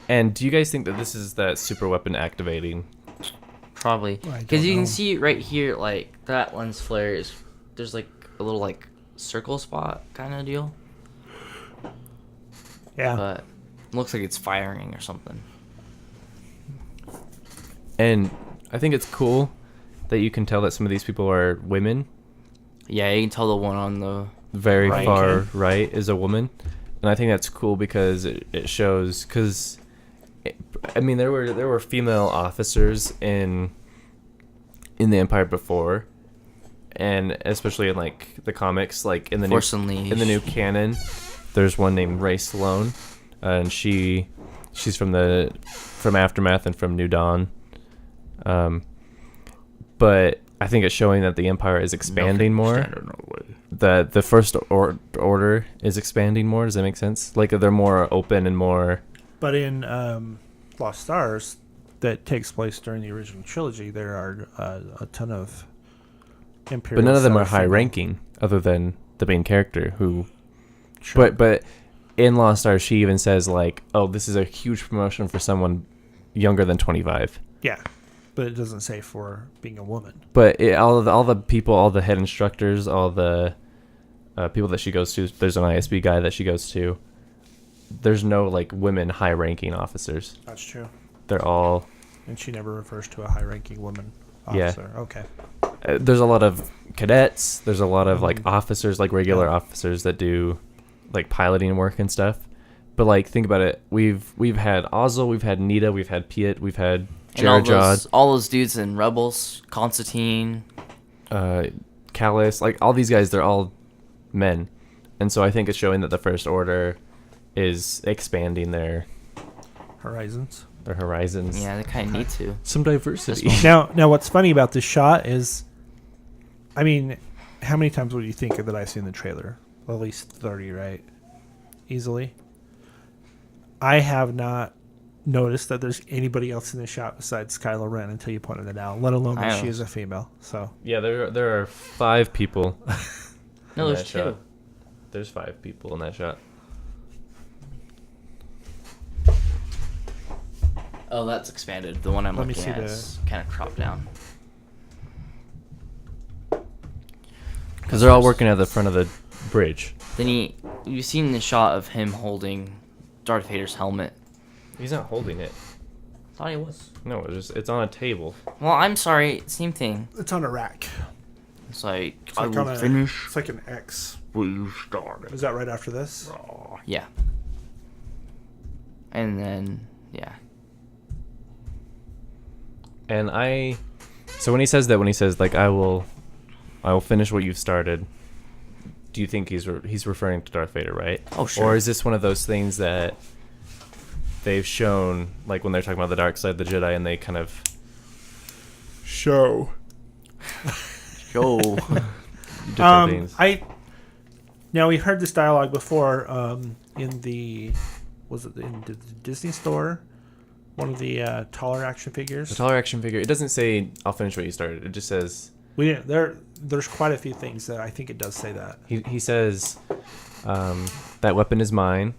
And do you guys think that this is that super weapon activating? Probably I because don't you know. can see right here, like that lens flare is there's like a little like circle spot kind of deal, Yeah. but it looks like it's firing or something. And I think it's cool that you can tell that some of these people are women. Yeah, you can tell the one on the Very Right. far right is a woman, and I think that's cool because it shows. Because I mean, there were female officers in the Empire before, and especially in like the comics, like in the Force Unleashed. in the new canon, there's one named Rey Sloane, and she's from Aftermath and from New Dawn. But I think it's showing that the Empire is expanding more. That the First Order is expanding more. Does that make sense? Like they're more open and more. But in Lost Stars, that takes place during the original trilogy, there are a ton of Imperials. But none of them that are high female. ranking, other than the main character who. Sure. But in Lost Stars, she even says like, "Oh, this is a huge promotion for someone younger than 25." Yeah, but it doesn't say for being a woman. But all the people, all the head instructors, all the people that she goes to. There's an ISB guy that she goes to. There's no like women high ranking officers. That's true. They're all. And she never refers to a high-ranking woman Yeah. officer. Okay. There's a lot of cadets. There's a lot of like officers, like regular officers that do like piloting work and stuff. But like think about it. We've had Ozzel, we've had Nita, we've had Piet, we've had and Jarajod. all those dudes in Rebels, Constantine. Callus, like all these guys, they're all men, and so I think it's showing that the First Order is expanding their Horizons. horizons. Yeah, they kind of need to. Some diversity. Now, what's funny about this shot is, I mean, how many times would you think that I've seen the trailer? Well, at least 30, right? Easily. I have not noticed that there's anybody else in the shot besides Kylo Ren until you pointed it out, let alone that she is a female. So Yeah, there are 5 people. No, in there's that 2. shot. There's 5 people in that shot. Oh, that's expanded. The one I'm Let me looking see at is kind of cropped down. Because they're all working at the front of the bridge. Then you've seen the shot of him holding Darth Vader's helmet. He's not holding it. Thought he was. No, it's on a table. Well, I'm sorry. Same thing. it's on a rack. It's like, It's I like, will finish it's like an X. where you started. Is that right after this? Yeah. And then, yeah. And so when he says like I will finish what you've started. Do you think he's referring to Darth Vader, right? Oh, sure. Or is this one of those things that they've shown, like when they're talking about the dark side of the Jedi, and they kind of show different things? Now we've heard this dialogue before in the Disney store, one of the taller action figures. The taller action figure. It doesn't say I'll finish what you started. It just says We didn't. There's quite a few things that I think it does say that. he says that weapon is mine.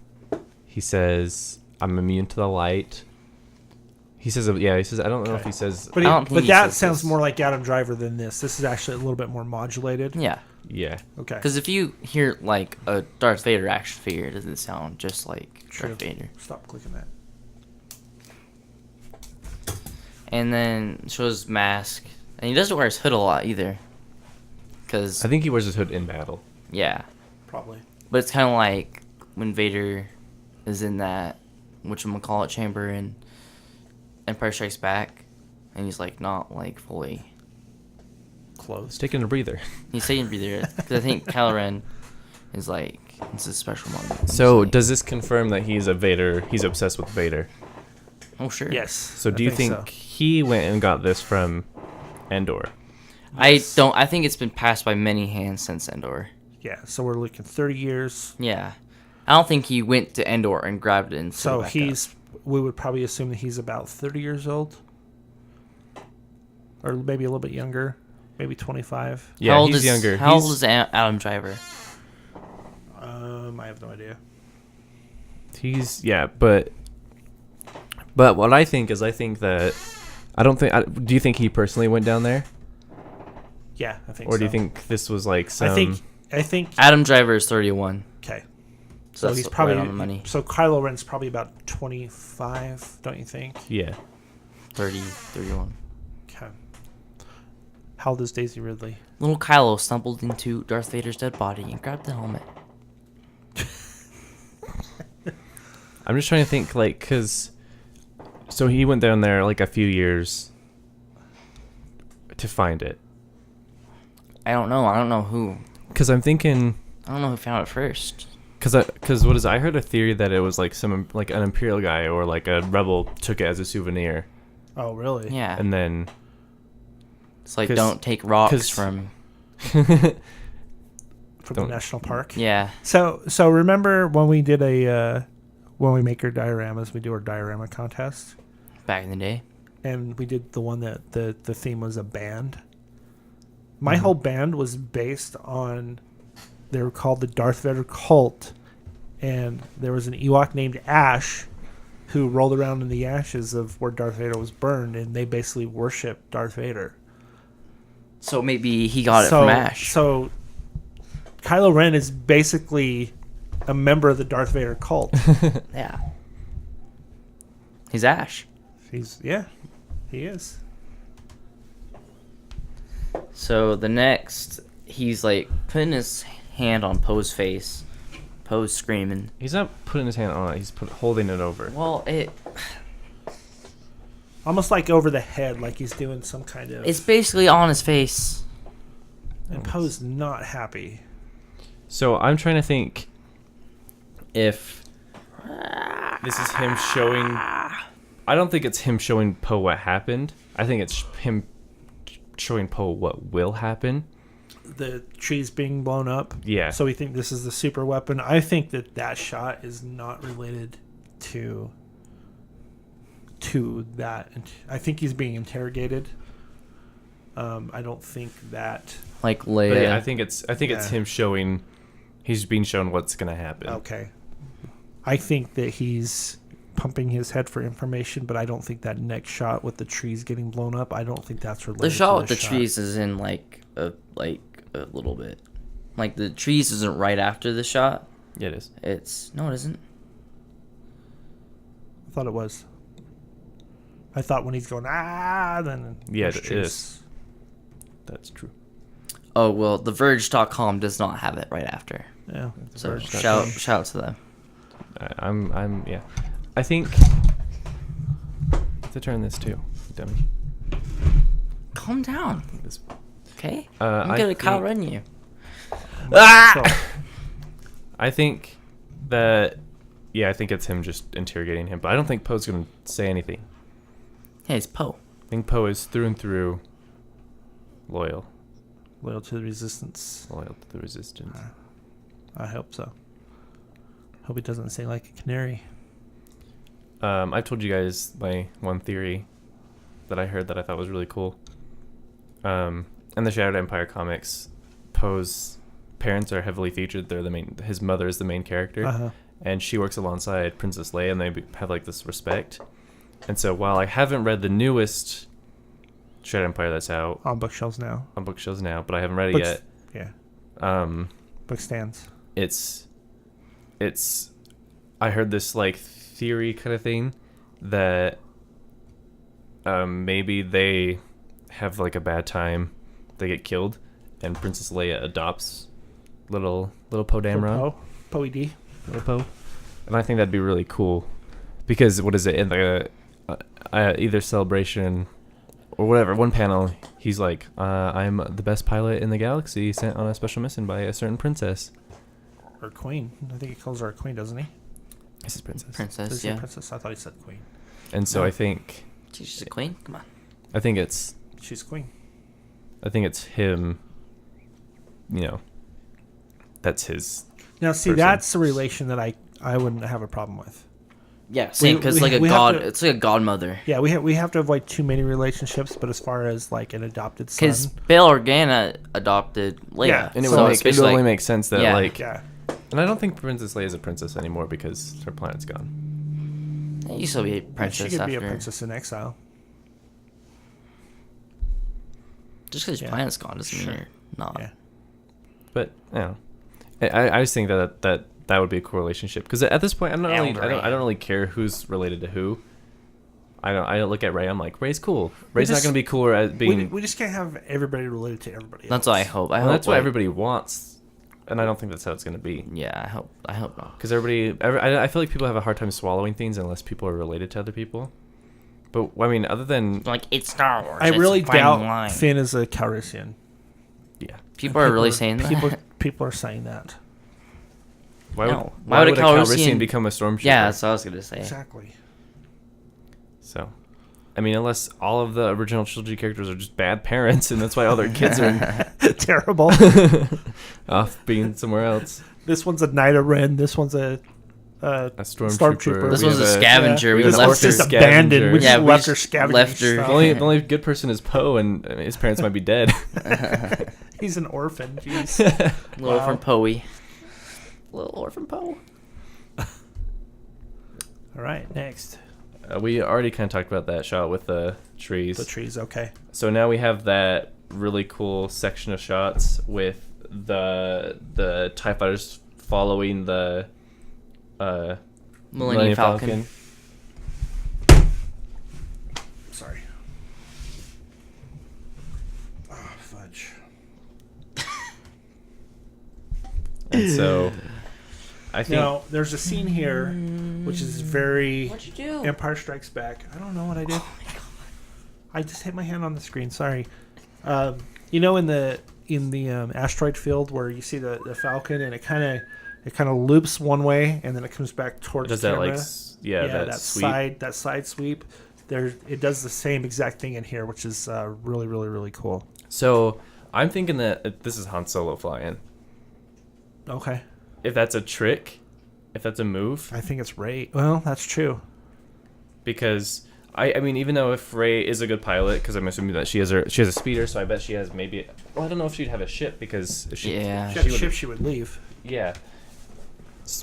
He says I'm immune to the light. He says I don't know if he says But, I don't think but he that says sounds this. more like Adam Driver than this. This is actually a little bit more modulated. Yeah. yeah. Okay. Because if you hear, like, a Darth Vader action figure, it doesn't sound just like True. Darth Vader. Stop clicking that. And then shows his mask. And he doesn't wear his hood a lot either. Because, I think he wears his hood in battle. yeah. Probably. But it's kind of like when Vader is in that whatchamacallit chamber in Empire Strikes Back. And he's, like, not, like, fully... He's Closed. taking a breather. He's taking a breather. Because I think Kylo Ren is, like, it's a special moment. So He's like, does this confirm that he's a Vader? He's obsessed with Vader. oh, sure. Yes. So do you think so. he went and got this from Endor? I think it's been passed by many hands since Endor. Yeah. So we're looking 30 years. Yeah. I don't think he went to Endor and grabbed it and set So it back up. we would probably assume that he's about 30 years old, or maybe a little bit younger, maybe 25. Yeah, How old he's is, younger. How He's- old is Adam Driver? I have no idea. He's but what I think that do you think he personally went down there, Yeah, I think. or do you so. think this was like some? I think. Adam Driver is 31. Okay. So So that's he's probably right on the money. So Kylo Ren's probably about 25, don't you think? Yeah, 30, 31. Okay. How old is Daisy Ridley? Little Kylo stumbled into Darth Vader's dead body and grabbed the helmet. I'm just trying to think so he went down there like a few years to find it. I don't know. I don't know who. Because I'm thinking. I don't know who found it first. Because what is I heard a theory that it was like like an Imperial guy or like a rebel took it as a souvenir, Oh, really? Yeah. and then It's like 'cause- don't take rocks 'cause- from. From the Don't- national park. Yeah. So remember when we did when we make our dioramas, we do our diorama contest, Back in the day. and we did the one that the theme was a band. My Mm-hmm. whole band was based on. They were called the Darth Vader Cult, and there was an Ewok named Ash, who rolled around in the ashes of where Darth Vader was burned, and they basically worshipped Darth Vader. So maybe he got it from Ash. So Kylo Ren is basically a member of the Darth Vader cult. Yeah. He's Ash. He is. So the next, he's like putting his hand on Poe's face. Poe's screaming. he's not putting his hand on it. He's holding it over. Well, Almost like over the head, like he's doing some kind of. it's basically on his face. And Poe's not happy. So I'm trying to think if this is him showing. I don't think it's him showing Poe what happened. I think it's him showing Poe what will happen. The trees being blown up. Yeah. So we think this is the super weapon. I think that shot is not related to that. I think he's being interrogated. I don't think that. Like But Leia. yeah, I think it's him showing. He's being shown what's gonna happen. Okay. I think that he's pumping his head for information, but I don't think that next shot with the trees getting blown up, I don't think that's related The shot to with the this trees is in like a little bit. Like the trees isn't right after the shot. Yeah, it is. It's no, it isn't. I thought it was. I thought when he's going, then Yeah, there's it trees. is. That's true. Oh well, TheVerge.com does not have it right after. Yeah. So TheVerge.com. shout out to them. I'm yeah. I think to turn this too, dummy. Calm down, This, okay? I I'm gonna think- Kyle run you. I think that I think it's him just interrogating him, but I don't think Poe's gonna say anything. Hey, it's Poe. I think Poe is through and through loyal Loyal to the resistance. to the resistance. I hope so. Hope he doesn't sing like a canary. I've told you guys my one theory that I heard that I thought was really cool. In the Shattered Empire comics, Poe's parents are heavily featured. They're the main. His mother is the main character, and she works alongside Princess Leia, and they have like this respect. And so while I haven't read the newest Shattered Empire that's out On bookshelves now. on bookshelves now, but I haven't read it Books, yet. Yeah. Book stands. It's I heard this like theory kind of thing that maybe they have like a bad time, they get killed, and Princess Leia adopts little Poe Dameron, Poe D. little Poe, and I think that'd be really cool because what is it in the either celebration or whatever one panel he's like I'm the best pilot in the galaxy sent on a special mission by a certain princess. Or queen. I think he calls her a queen, doesn't he? This is princess. Does Princess, he say yeah. princess? I thought he said queen. And so No. I think She's a queen. Come on. She's queen. I think it's him. You know, that's his. Now, see, person. that's a relation that I wouldn't have a problem with. Yeah, same because we- like a we have god. to- It's like a godmother. Yeah, we have to avoid too many relationships, but as far as like an adopted son, Because Bail Organa adopted Leia. Yeah, And it So would it's make, it would like- only make sense that yeah. like, yeah, and I don't think Princess Leia is a princess anymore because her planet's gone. You still be a she princess could after. be a princess in exile. Just because your Yeah. planet's gone doesn't mean Sure. you're not. Yeah. But you know, I just think that would be a cool relationship because at this point I'm not really, I don't really care who's related to who. I don't look at Rey. I'm like, Rey's cool. Rey's not just- gonna be cooler as being. We just can't have everybody related to everybody That's else. what I hope. I Well, hope that's what like- everybody wants, and I don't think that's how it's gonna be. Yeah, I hope not. Because I feel like people have a hard time swallowing things unless people are related to other people. But I mean, other than Like it's Star Wars. I it's really a fine doubt line. Finn is a Calrissian. yeah, People are really saying that. People are saying that. why No. would Why would a Calrissian Calrissian become a stormtrooper? Yeah, that's what I was gonna say. Exactly. So, I mean, unless all of the original trilogy characters are just bad parents, and that's why all their kids are Terrible. off being somewhere else. This one's a Knight of Ren. This one's a Stormtrooper. This We one's a have scavenger. We This left one's her. just abandoned. We scavenger. just Yeah, we left her just scavenging left her. stuff. The only good person is Poe, and his parents might be dead. He's an orphan. Jeez. Little Wow. from Poe. Little orphan Poe. All right, next. We already kind of talked about that shot with the trees. The trees, okay. So now we have that really cool section of shots with the TIE fighters following the Millennium Falcon. Sorry. Oh, fudge. And so I think Now, there's a scene here which is very What'd you do? Empire Strikes Back. I don't know what I did. Oh my god. I just hit my hand on the screen. Sorry. You know, in the in the asteroid field where you see the Falcon, and it kind of loops one way, and then it comes back towards Does the that camera. like that sweep? side sweep. There, it does the same exact thing in here, which is really, really, really cool. So I'm thinking that this is Han Solo flying. Okay. If that's a trick, if that's a move, I think it's Rey. Well, that's true. because I mean, even though if Rey is a good pilot, because I'm assuming that she has a speeder, so I bet she has maybe. Well, I don't know if she'd have a ship because if she, Yeah. If she had a would- ship, she would leave. yeah.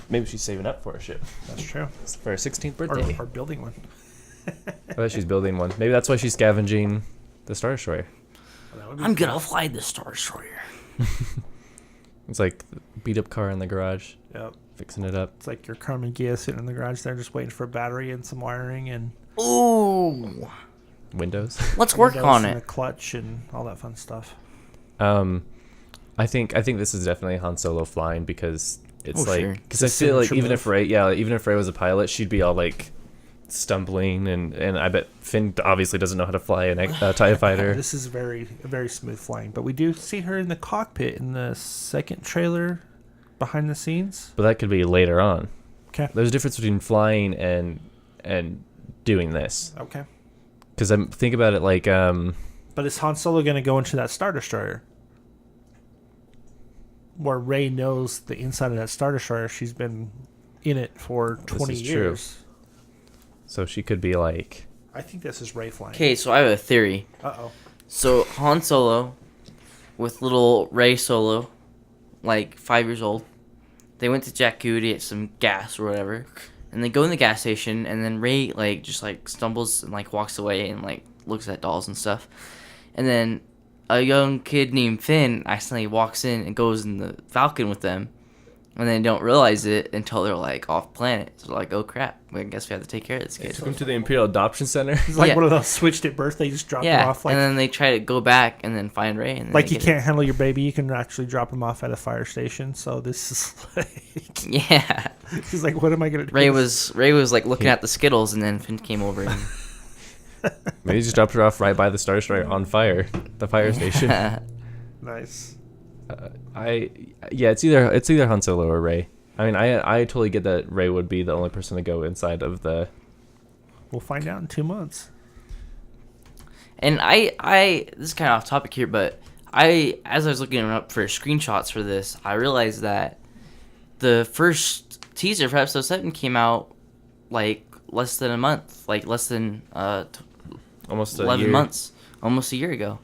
Maybe she's saving up for a ship That's true. for her 16th birthday. Or building one. I bet she's building one. Maybe that's why she's scavenging the Star Destroyer. That would be I'm cool. gonna fly the Star Destroyer. It's like the beat up car in the garage, Yep. fixing it up. It's like your Carmen Gia sitting in the garage there, just waiting for a battery and some wiring and Ooh. Windows. Let's work windows on and a it. clutch and all that fun stuff. I think this is definitely Han Solo flying because it's Oh, like sure. because It's I a feel like signature even if Rey was a pilot, she'd be all like stumbling and I bet Finn obviously doesn't know how to fly a TIE fighter. This is very smooth flying, but we do see her in the cockpit in the second trailer, behind the scenes. But that could be later on. Okay. There's a difference between flying and doing this. Okay. Because I'm think about it like But is Han Solo going to go into that Star Destroyer? Where Rey knows the inside of that Star Destroyer. She's been in it for 20 is true. years. so she could be like I think this is Rey flying. Okay, so I have a theory. Uh-oh. So Han Solo with little Rey Solo, like 5 years old, they went to Jakku to get some gas or whatever, and they go in the gas station, and then Rey like just like stumbles and like walks away and like looks at dolls and stuff, and then a young kid named Finn accidentally walks in and goes in the Falcon with them, and they don't realize it until they're like off planet. So they're like, oh crap, I guess we have to take care of this kid. took him to the Imperial Adoption Center. It's like Yeah. one of those switched at birth. They just drop him Yeah, off. Like, and then they try to go back and then find Rey. And then like they you get can't handle your baby, you can actually drop him off at a fire station. So this is like... it. Yeah. He's like, what am I going to do? Ray was like looking at the Skittles, and then Finn came over. And Maybe he just dropped her off right by the Star Destroyer on fire, the fire station. Nice. It's either Han Solo or Rey. I mean, I totally get that Rey would be the only person to go inside of the. We'll find out in 2 months. And I this is kind of off topic here, but as I was looking up for screenshots for this, I realized that the first teaser for episode 7 came out like less than a month, like less than Almost 11 year. months, almost a year ago.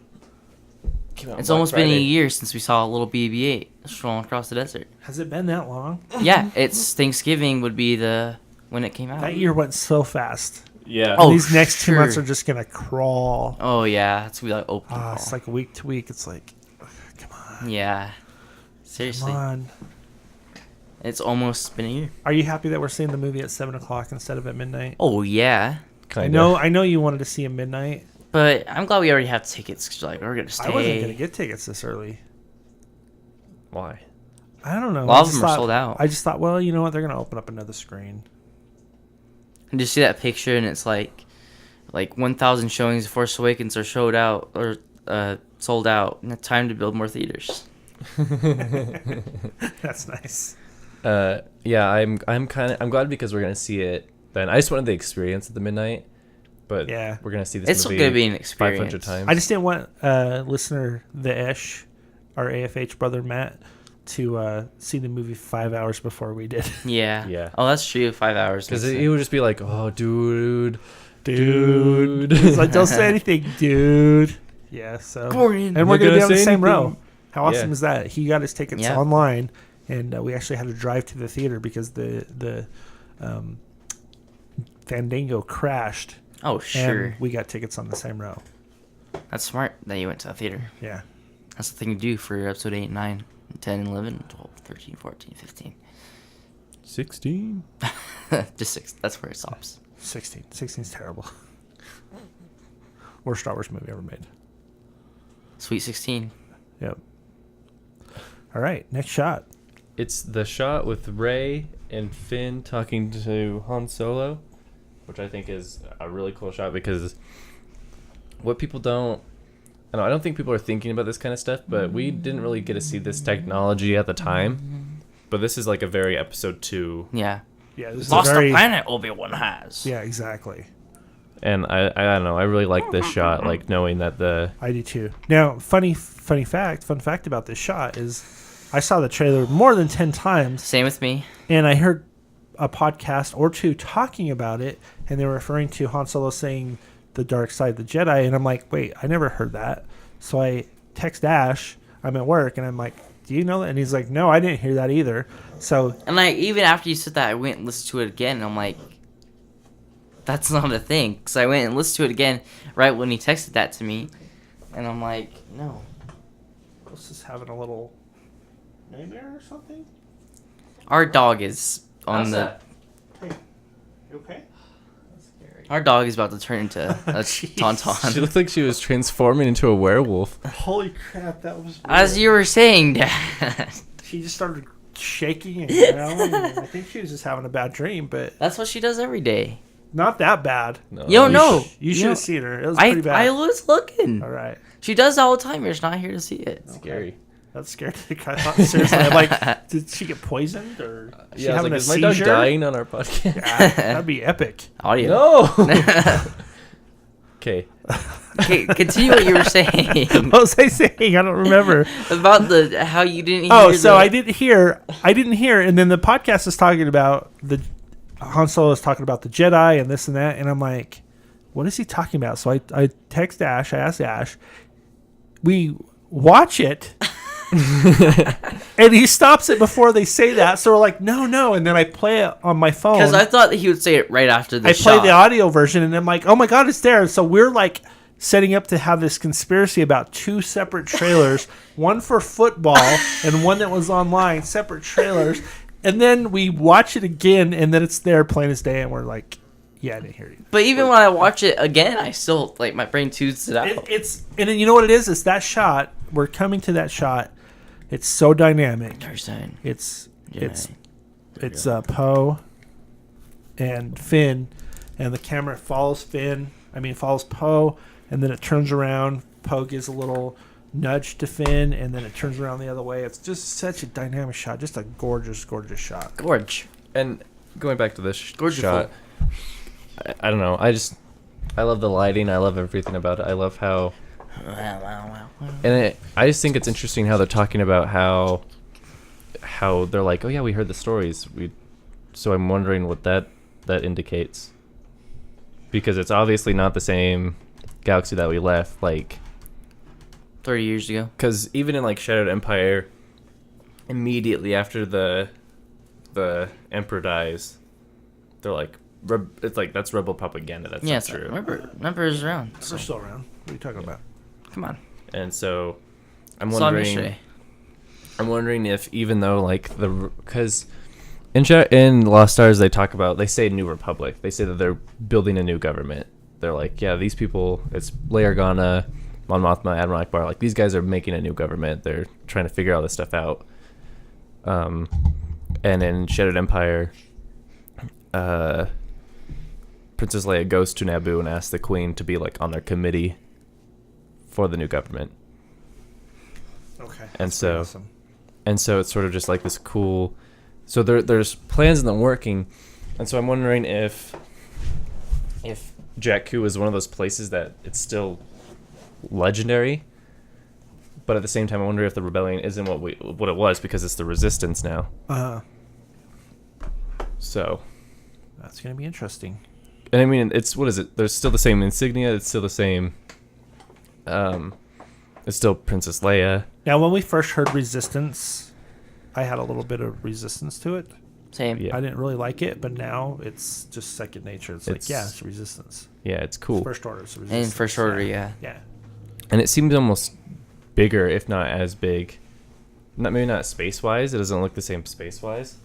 Came out on It's Black almost been a Friday. year since we saw a little BB-8 strolling across the desert. Has it been that long? Yeah, it's Thanksgiving would be when it came out. That year went so fast. Yeah. Oh, These next 2 months sure. are just going to crawl. Oh yeah, it's gonna be like open. It's like week to week. It's like, come on. Yeah, Come seriously, on. it's almost been a year. Are you happy that we're seeing the movie at 7 o'clock instead of at midnight? Oh yeah, Kinda. I know you wanted to see a midnight. but I'm glad we already have tickets. 'Cause, like we're gonna stay. I wasn't going to get tickets this early. Why? I don't know. A lot I of just them are thought- sold out. I just thought, well, you know what? They're going to open up another screen. And just see that picture, and it's like 1,000 showings of Force Awakens are sold out. And it's time to build more theaters. That's nice. Yeah, I'm glad because we're gonna see it then. I just wanted the experience at the midnight, but Yeah. we're gonna see this It's movie gonna be an 500 experience. times. I just didn't want listener the Ish, our AFH brother Matt, to see the movie 5 hours before we did. Yeah. Yeah. Oh, that's true. 5 hours. because makes it would just be like, oh, dude. He's like, don't say anything, dude. Yeah, so Gordon, and we're you're gonna be gonna on the say same row. anything? How awesome Yeah. is that? He got his tickets Yeah. online, and we actually had to drive to the theater because the Fandango crashed, Oh, sure. and we got tickets on the same row. That's smart that you went to the theater. Yeah, That's the thing to do for episode 8, 9, 10, 11, 12, 13, 14, 15. 16. Just 6. That's where it stops. 16. 16's terrible. Worst Star Wars movie ever made. Sweet 16. Yep. All right, next shot. It's the shot with Rey and Finn talking to Han Solo, which I think is a really cool shot because what people don't I don't think people are thinking about this kind of stuff, but we didn't really get to see this technology at the time. But this is like a very episode 2. Yeah. Yeah, this is Lost a very, the planet Obi-Wan has. Yeah, exactly. And I don't know. I really like this shot, like knowing that the I do too. Now, fun fact about this shot is I saw the trailer more than 10 times, Same with me. and I heard a podcast or two talking about it, and they were referring to Han Solo saying the dark side of the Jedi, and I'm like, wait, I never heard that. So I text Ash, I'm at work, and I'm like, do you know that? And he's like, no, I didn't hear that either. So And like even after you said that, I went and listened to it again, and I'm like, that's not a thing. Because I went and listened to it again right when he texted that to me, and I'm like, no. Ghost is having a little nightmare or something? Our dog is on How's the. that? Hey, you okay? Our dog is about to turn into a Jeez. She tauntaun. looked like she was transforming into a werewolf. Holy crap, that was weird. As you were saying, Dad. She just started shaking and growling. And I think she was just having a bad dream, but That's what she does every day. not that bad. No. You don't know. You should have seen her. It was I pretty bad. was looking. All right. She does that all the time. You're just not here to see it. Scary. That's scary. I thought seriously, I'm like, did she get poisoned or is she Yeah, I was having like, a is my dog seizure? dying on our podcast? Yeah, that'd be epic. Audio. No. Okay. Okay, continue what you were saying What was I saying? I don't remember. about the how you didn't hear. Oh, so the, I didn't hear, and then the podcast is talking about Han Solo is talking about the Jedi and this and that, and I'm like, what is he talking about? So I text Ash, I asked Ash, we watch it, and he stops it before they say that, so we're like, no, and then I play it on my phone. Because I thought that he would say it right after the I shot. play the audio version, and I'm like, oh my god, it's there. So we're like setting up to have this conspiracy about 2 separate trailers, one for football and one that was online, separate trailers. And then we watch it again, and then it's there plain as day, and we're like, yeah, I didn't hear you. But even when I watch it again, I still like my brain tunes it out. And then you know what it is? It's that shot. We're coming to that shot. It's so dynamic. Tarzan. It's Jedi. Poe and Finn, and the camera follows follows Poe, and then it turns around. Poe gives a little nudge to Finn, and then it turns around the other way. It's just such a dynamic shot, just a gorgeous, gorgeous shot. Gorge. And going back to this Gorgeous. shot, I don't know. I love the lighting. I love everything about it. I love how, Wow. and I just think it's interesting how they're talking about how they're like, oh yeah, we heard the stories. So I'm wondering what that indicates, because it's obviously not the same galaxy that we left. Like 30 years ago. because even in like Shattered Empire, immediately after the Emperor dies, they're like, it's like that's rebel propaganda. That's Yeah, not so true. remember is around. They're still around. What are you talking about? Come on. And so I'm Saw him wondering. yesterday. I'm wondering if even though like because in Lost Stars they say New Republic. They say that they're building a new government. They're like, yeah, these people, it's Leia Organa, Mon Mothma, Admiral Akbar. Like these guys are making a new government. They're trying to figure all this stuff out. And in Shattered Empire, Princess Leia goes to Naboo and asks the Queen to be like on their committee for the new government. Okay. And so, awesome. and so it's sort of just like this cool. So there's plans in the working, and so I'm wondering if Jakku is one of those places that it's still legendary, but at the same time, I wonder if the rebellion isn't what it was because it's the resistance now. So, That's gonna be interesting. and I mean, it's what is it? There's still the same insignia. It's still the same. It's still Princess Leia. Now, when we first heard Resistance, I had a little bit of resistance to it. Same. Yeah. I didn't really like it, but now it's just second nature. It's like, It's- yeah, it's Resistance. Yeah, it's cool. First Order is Resistance. In First Order, yeah. Yeah. And it seems almost bigger, if not as big. Maybe not space wise. It doesn't look the same space wise.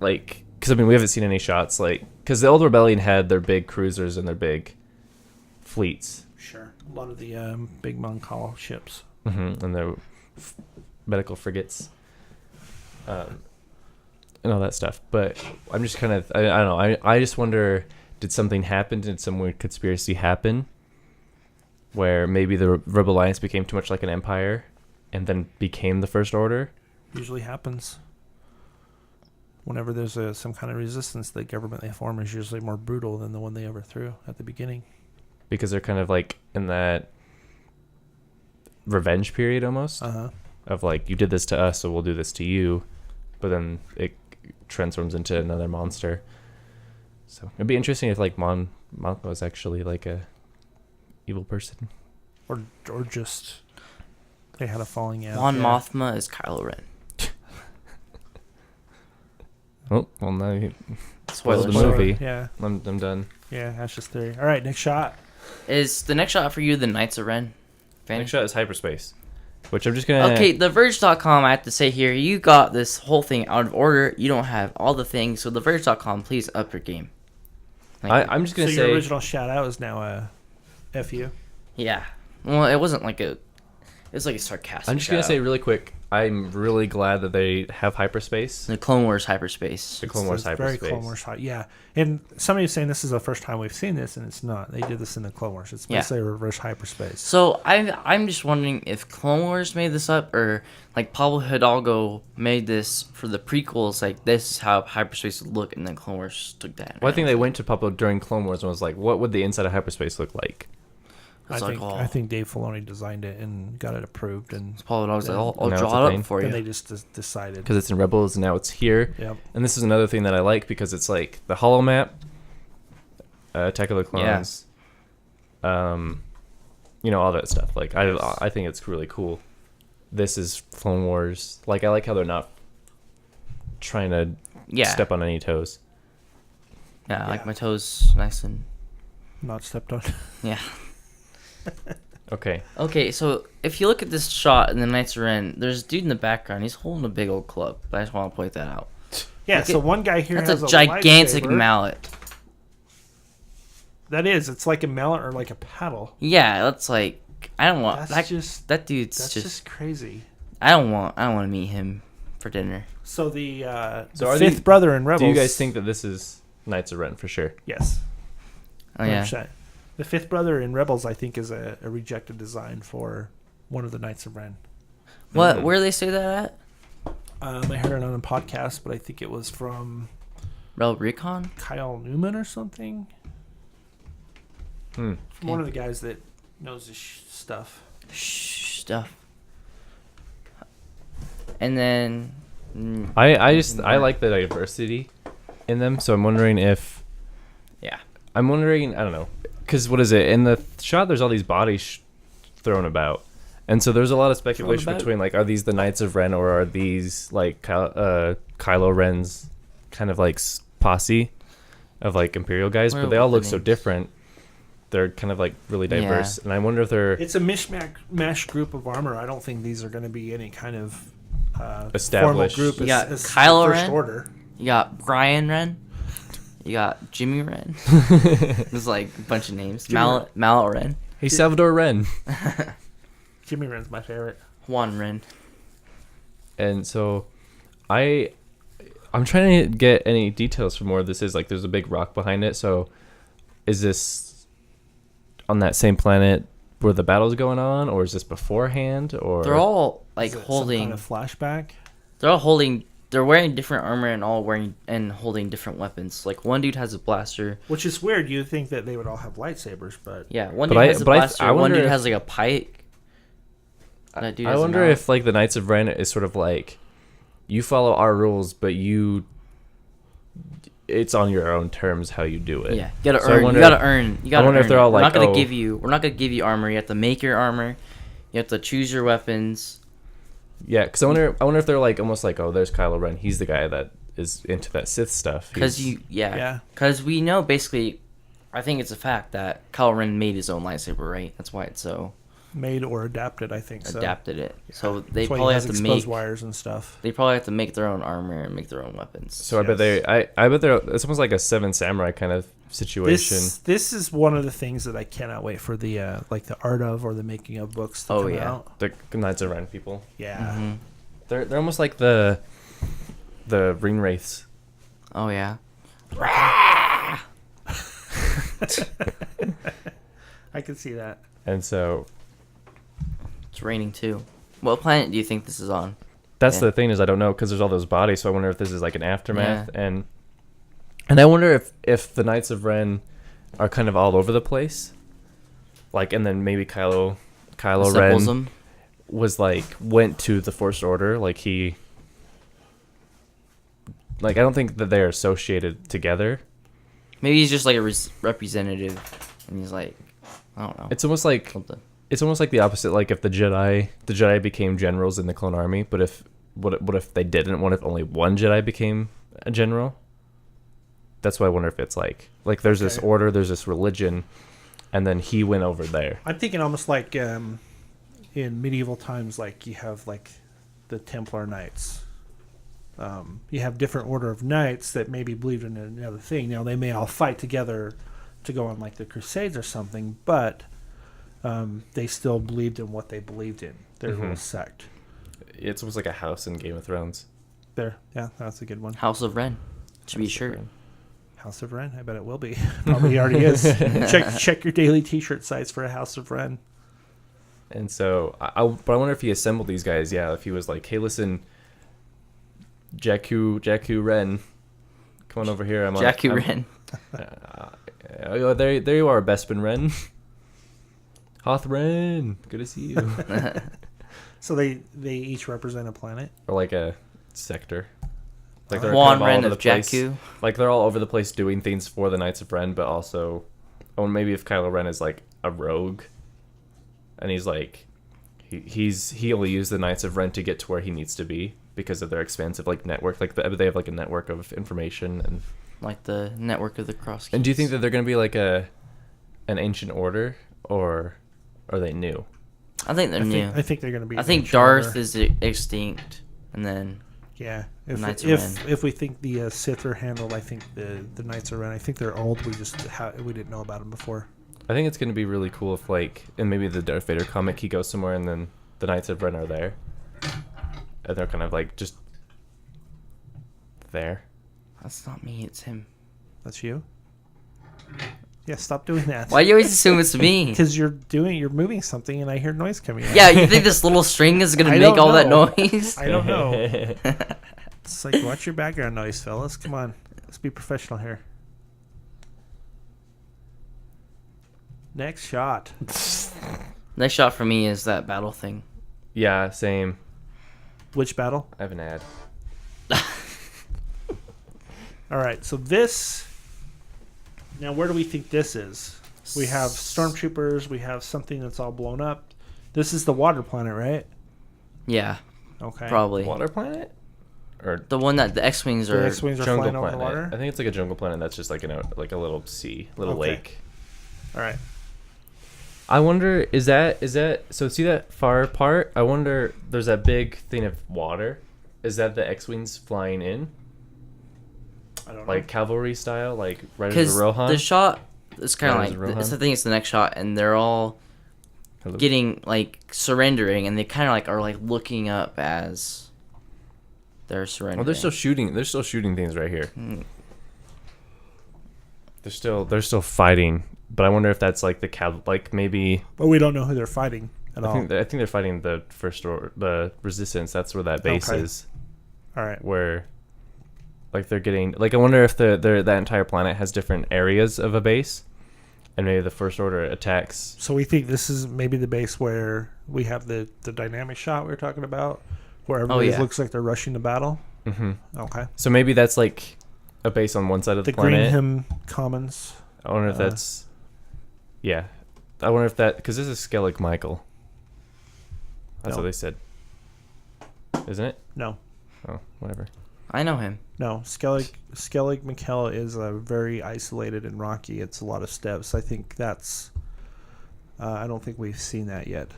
Like, because I mean, we haven't seen any shots like because the old Rebellion had their big cruisers and their big fleets, Sure. A lot of the big Mongol ships. and their medical frigates, and all that stuff. But I'm just kind of I don't know. I just wonder, did something happen? Did some weird conspiracy happen? where maybe the Rebel Alliance became too much like an empire, and then became the First Order. Usually happens. Whenever there's some kind of resistance, the government they form is usually more brutal than the one they overthrew at the beginning. Because they're kind of like in that revenge period almost. Of like, you did this to us, so we'll do this to you. But then it transforms into another monster. So it'd be interesting if like Mon Mothma was actually like a evil person. Or just they had a falling out. Mon Mothma is Kylo Ren. Oh, well, now you Spoiler. spoiled the movie. Yeah. I'm done. Yeah, that's just theory. All right, next shot. Is the next shot for you the Knights of Ren? Fanny? Next shot is hyperspace, which I'm just gonna. Okay, TheVerge.com, I have to say here, you got this whole thing out of order. You don't have all the things. So TheVerge.com, please up your game. I'm just gonna So say. your original shout out is now a FU. Yeah. Well, it wasn't like a... It was like a sarcastic I'm just gonna say shout-out. really quick. I'm really glad that they have hyperspace. The Clone Wars hyperspace. The Clone Wars Very hyperspace. Clone Wars hot. Yeah. And somebody was saying this is the first time we've seen this, and it's not. They did this in the Clone Wars. It's Yeah. basically a reverse hyperspace. So I'm just wondering if Clone Wars made this up, or like Pablo Hidalgo made this for the prequels. Like, this is how hyperspace would look, and then Clone Wars took that. Well, I think they went to Pablo during Clone Wars and was like, "What would the inside of hyperspace look like?" It's like, I think Dave Filoni designed it and got it approved, and Pablo Hidalgo's like, I'll Now it's draw a it thing. up for then you. they just decided. Because it's in Rebels and now it's here. Yep. And this is another thing that I like because it's like the Hollow Map, Attack of the Clones, you know, all that stuff. Like I think it's really cool. This is Clone Wars. Like, I like how they're not trying to Yeah. step on any toes. Yeah, like Yeah. my toes nice and... Not stepped on. Yeah. Okay. Okay, so if you look at this shot in the Knights of Ren, there's a dude in the background. He's holding a big old club. But I just want to point that out. Yeah. Look So at- one guy here That's has a gigantic lightsaber. mallet. That is. It's like a mallet or like a paddle. Yeah, that's like... I don't want... That's that, just. that dude's That's just... just crazy. I don't want to meet him for dinner. So the So are fifth these- brother in Rebels. Do you guys think that this is Knights of Ren for sure? Yes. Oh, yeah. 100%. The fifth brother in Rebels, I think, is a rejected design for one of the Knights of Ren. What? Where do they say that at? I heard it on a podcast, but I think it was from Rebel Recon? Kyle Newman or something. From one of the guys that knows this stuff. Shh, stuff. And then... I like the diversity in them, so I'm wondering if Yeah. I don't know, because what is it in the shot? There's all these bodies thrown about, and so there's a lot of speculation about? between like, are these the Knights of Ren or are these like Kylo Ren's kind of like posse of like Imperial guys? What But are they all the look so names? different. They're kind of like really diverse, and I wonder if they're It's a mishmash group of armor. I don't think these are going to be any kind of Established. formal group You got as Kylo First Ren? Order. You got Brian Ren. You got Jimmy Ren. There's like a bunch of names. Mallet Ren. hey Salvador Ren, Jimmy Ren's my favorite. Juan Ren. and so I'm trying to get any details from where this is. Like, there's a big rock behind it. So, is this on that same planet where the battle's going on, or is this beforehand? Or They're all like Is it some holding. kind of flashback. They're all holding. They're wearing different armor and all wearing and holding different weapons. Like, one dude has a blaster. Which is weird. You'd think that they would all have lightsabers, but Yeah, one But dude I- has a but I- blaster. I One wonder dude if- has like a pike. That dude I has a wonder mallet. if like the Knights of Ren is sort of like, you follow our rules, but it's on your own terms how you do it. Yeah, you gotta So I earn. wonder You gotta if- earn. You gotta. wonder if earn they're it. all We're like, not gonna oh. give you. We're not gonna give you armor. You have to make your armor. You have to choose your weapons. Yeah, because I wonder if they're like almost like, oh, there's Kylo Ren. He's the guy that is into that Sith stuff. Because He's- Yeah. Because we know basically, I think it's a fact that Kylo Ren made his own lightsaber, right? That's why it's so made or adapted, I think so. adapted it. So they That's why he probably has have to exposed make. wires and stuff. They probably have to make their own armor and make their own weapons. So I bet I bet they're it's almost like a Seven Samurai kind of situation. This is one of the things that I cannot wait for the like the art of or the making of books to Oh, come yeah. out. The Knights of Ren people. Yeah. Mm-hmm. They're almost like the Ring Wraiths. Oh yeah. I can see that. And so It's raining too. What planet do you think this is on? that's Yeah. the thing, is I don't know, because there's all those bodies. So I wonder if this is like an aftermath, and I wonder if the Knights of Ren are kind of all over the place, like, and then maybe Kylo Assembles Ren them? was like went to the First Order, like he, like, I don't think that they're associated together. Maybe he's just like a representative, and he's like, I don't know. It's almost like Something. it's almost like the opposite. Like if the Jedi became generals in the Clone Army, but if what if they didn't? What if only one Jedi became a general? That's why I wonder if it's like there's this order, there's this religion, and then he went over there. I'm thinking almost like in medieval times, like you have like the Templar Knights. You have different order of knights that maybe believed in another thing. Now they may all fight together to go on like the Crusades or something, but they still believed in what they believed in. Their little sect. It's almost like a house in Game of Thrones. There, yeah, that's a good one. House of Ren. Should be a shirt. House of Ren. I bet it will be. Probably already is. Check your daily T-shirt size for a House of Ren. And so, but I wonder if he assembled these guys. Yeah, if he was like, hey, listen, Jakku Ren, come on over here. Jakku Ren. Oh, there you are, Bespin Ren. Hoth Ren, good to see you. So they each represent a planet. Or like a sector. Like they're Juan kind of all Ren over of the place. Jakku. Like they're all over the place doing things for the Knights of Ren, but also, oh, maybe if Kylo Ren is like a rogue, and he's like, he only used the Knights of Ren to get to where he needs to be because of their expansive like network. Like they have like a network of information and. Like the network of the cross. And do you think that they're gonna be like an ancient order, or are they new? I think they're new. I think they're going to be. I think ancient Darth order. is extinct, and then Yeah, Knights of if we think the Sith are handled, I think the Knights are Ren. I think they're old. We just we didn't know about them before. I think it's gonna be really cool if like, and maybe the Darth Vader comic, he goes somewhere and then the Knights of Ren are there, and they're kind of like just there. that's not me. It's him. That's you. Yeah, stop doing that. Why do you always assume it's me? Because you're moving something, and I hear noise coming out. Yeah, you think this little string is gonna I make don't all that know. noise? I don't know. It's like, watch your background noise, fellas. Come on, let's be professional here. Next shot. Next shot for me is that battle thing. Yeah, same. Which battle? I have an ad. All right, so this. Now, where do we think this is? We have stormtroopers. We have something that's all blown up. This is the water planet, right? Yeah, Okay. probably. Water planet, or The one that the X-wings The are. X-wings are jungle flying over planet? the water. I think it's like a jungle planet that's just like like a little sea, little Okay. lake. All right. I wonder, is that so? See that far part? I wonder. There's that big thing of water. Is that the X-wings flying in, I don't know. like cavalry style, like Riders Because of Rohan? the shot is kind of Riders like of Rohan? I think it's the next shot, and they're all Hello? getting like surrendering, and they kind of like are like looking up as they're surrendering. Oh, they're still shooting. They're still shooting things right here. They're still fighting. But I wonder if that's like like maybe. But we don't know who they're fighting at all. I think they're fighting the the Resistance. That's where that base Okay. is. All right. Where, like, they're getting like, I wonder if that entire planet has different areas of a base, and maybe the First Order attacks. So we think this is maybe the base where we have the dynamic shot we were talking about, where everybody yeah. looks like they're rushing to battle. Mm-hmm. Okay. So maybe that's like a base on one side of the The planet. Greenham Commons. I wonder if that's. Yeah, I wonder if that, because this is Skellig Michael. That's No. what they said, isn't it? No. Oh, whatever. I know him. No. Skellig McKell is very isolated and rocky. It's a lot of steps. I think that's. I don't think we've seen that yet.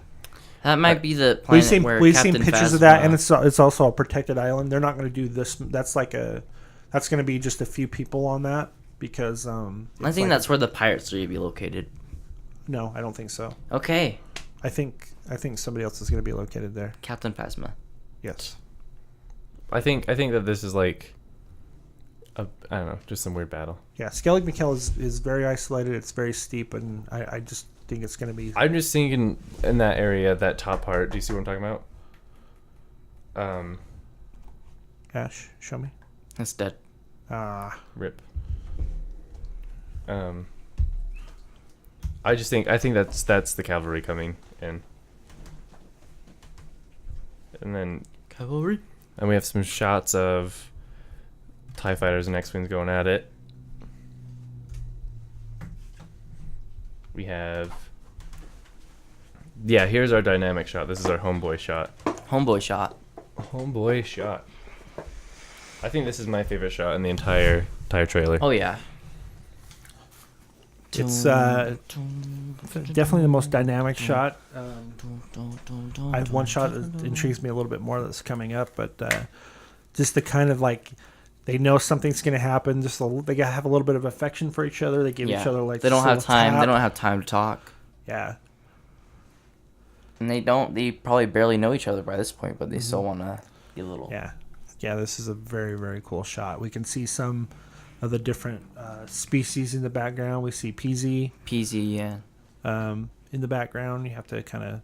That might be the planet where We've Captain seen pictures Phasma, of that, and it's also a protected island. They're not going to do this. That's going to be just a few people on that because. I think that's where the pirates are going to be located. No, I don't think so. Okay, I think somebody else is going to be located there. Captain Phasma. Yes. I think that this is like, I don't know, just some weird battle. Yeah, Skellig McKell is very isolated. It's very steep, and think it's going to be? I'm just thinking in that area, that top part. Do you see what I'm talking about? Ash, show me. It's dead. Rip. I think that's the cavalry coming in. And then Cavalry. and we have some shots of TIE fighters and X-Wings going at it. We have here's our dynamic shot. This is our homeboy shot. Homeboy shot. Homeboy shot. I think this is my favorite shot in the entire trailer. Oh yeah. It's definitely the most dynamic shot. I have one shot that intrigues me a little bit more that's coming up, but just the kind of like they know something's going to happen. Just they have a little bit of affection for each other. They give each other like they don't this have little time. tap. They don't have time to talk. Yeah, And they probably barely know each other by this point, but they still want to be a little. yeah. This is a very, very cool shot. We can see some of the different species in the background. We see PZ PZ, yeah. in the background. You have to kind of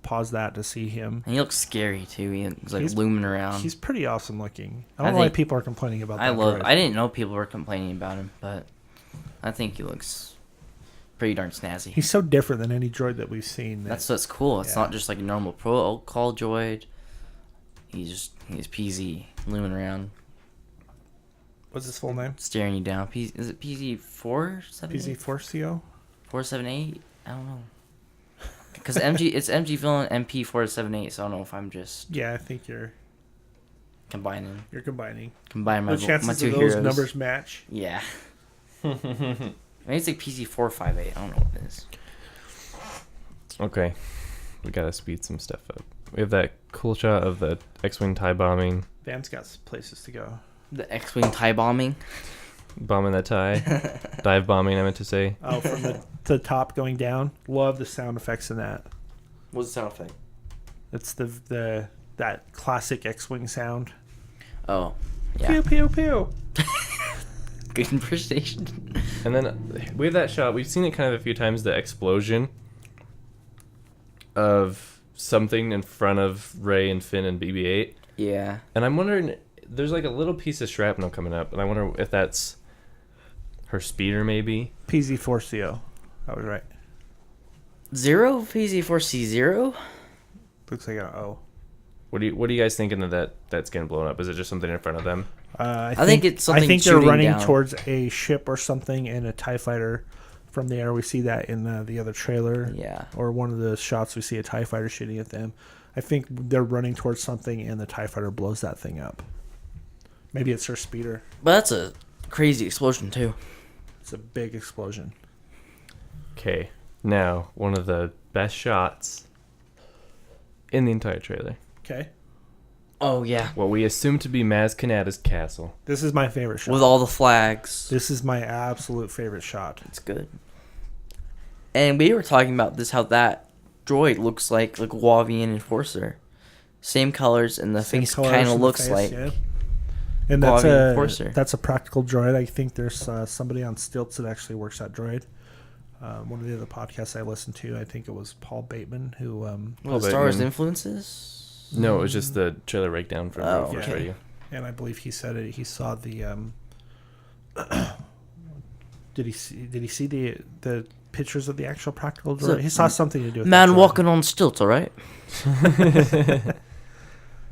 pause that to see him. And he looks scary too. He's like looming around. He's pretty awesome looking. I don't know why people are complaining about that. I didn't know people were complaining about him, but I think he looks pretty darn snazzy. He's so different than any droid that we've seen. That's what's cool. It's not just like a normal protocol droid. He's PZ looming around. What's his full name? Staring you down. Is it PZ 478? PZ Forcio? 478? I don't know. Because it's MG villain MP 478, so I don't know if I'm just Yeah, I think you're combining. combining. Combine my The chances two of those heroes. numbers match. Yeah. Maybe it's like PZ 458. I don't know what it is. Okay, we gotta speed some stuff up. We have that cool shot of the X-wing TIE bombing, Van's got places to go. The X-wing TIE bombing. bombing that TIE, dive bombing. I meant to say. Oh, from the top going down. Love the sound effects in that. What's the sound effect? It's that classic X-wing sound. Oh, yeah. Pew pew pew. Good impersonation. And then we have that shot. We've seen it kind of a few times. The explosion of something in front of Rey and Finn and BB-8. Yeah. And I'm wondering, there's like a little piece of shrapnel coming up, and I wonder if that's her speeder, maybe. PZ Forcio. I was right. Zero? PZ4C0? Looks like an O. What do you guys thinking of that's getting blown up? Is it just something in front of them? I think it's something I think they're shooting running down. towards a ship or something and a TIE fighter from the air. We see that in the other trailer. Yeah. Or one of the shots we see a TIE fighter shooting at them. I think they're running towards something and the TIE fighter blows that thing up. Maybe it's her speeder. But that's a crazy explosion, too. It's a big explosion. Okay, now one of the best shots in the entire trailer. Okay. Oh, yeah. What we assume to be Maz Kanata's castle. This is my favorite shot. With all the flags. This is my absolute favorite shot. It's good. And we were talking about this, how that droid looks like Wavian Enforcer. Same colors, and the face colors kind in of the looks face, like yeah. And that's Wavian a Enforcer. that's a practical droid. I think there's somebody on stilts that actually works that droid. One of the other podcasts I listened to, I think it was Paul Bateman, who What, Star Wars influences. No, it was just the trailer breakdown from Oh, Force okay. Radio. and I believe he said it. He saw the. Did he see the pictures of the actual practical droid? He saw something to do with that Man droid. walking on stilts, all right?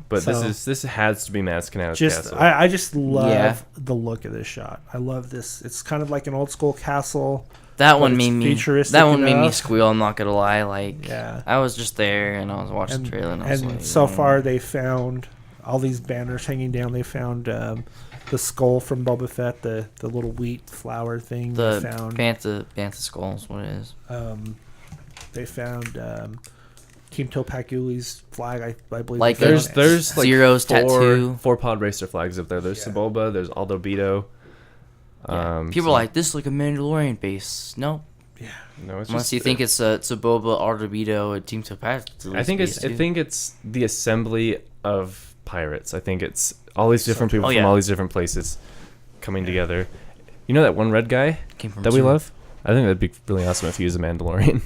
But So- this has to be Maz Kanata's Just castle. I just love Yeah. the look of this shot. I love this. It's kind of like an old school castle. That But one it's made me. futuristic That one made me enough. squeal. I'm not gonna lie. Like, Yeah. I was just there and I was watching the trailer, and I was like, so far they found all these banners hanging down. They found the skull from Boba Fett, the little wheat flower thing. They the found Bantha skull is what it is. they found Team Topakuli's flag. I believe. Like they there's found. there's like Zero's tattoo. four pod racer flags up there. There's Yeah. Sebulba, there's Aldo Beto. Yeah. People are like, this is like a Mandalorian base. No, no, it's unless just, you think it's a Boba, Arturito, and Team Topaz. I think it's the assembly of pirates. I think it's all these different people Oh, from yeah. all these different places coming together. You know that one red guy Came from that we two. love? I think that'd be really awesome if he was a Mandalorian.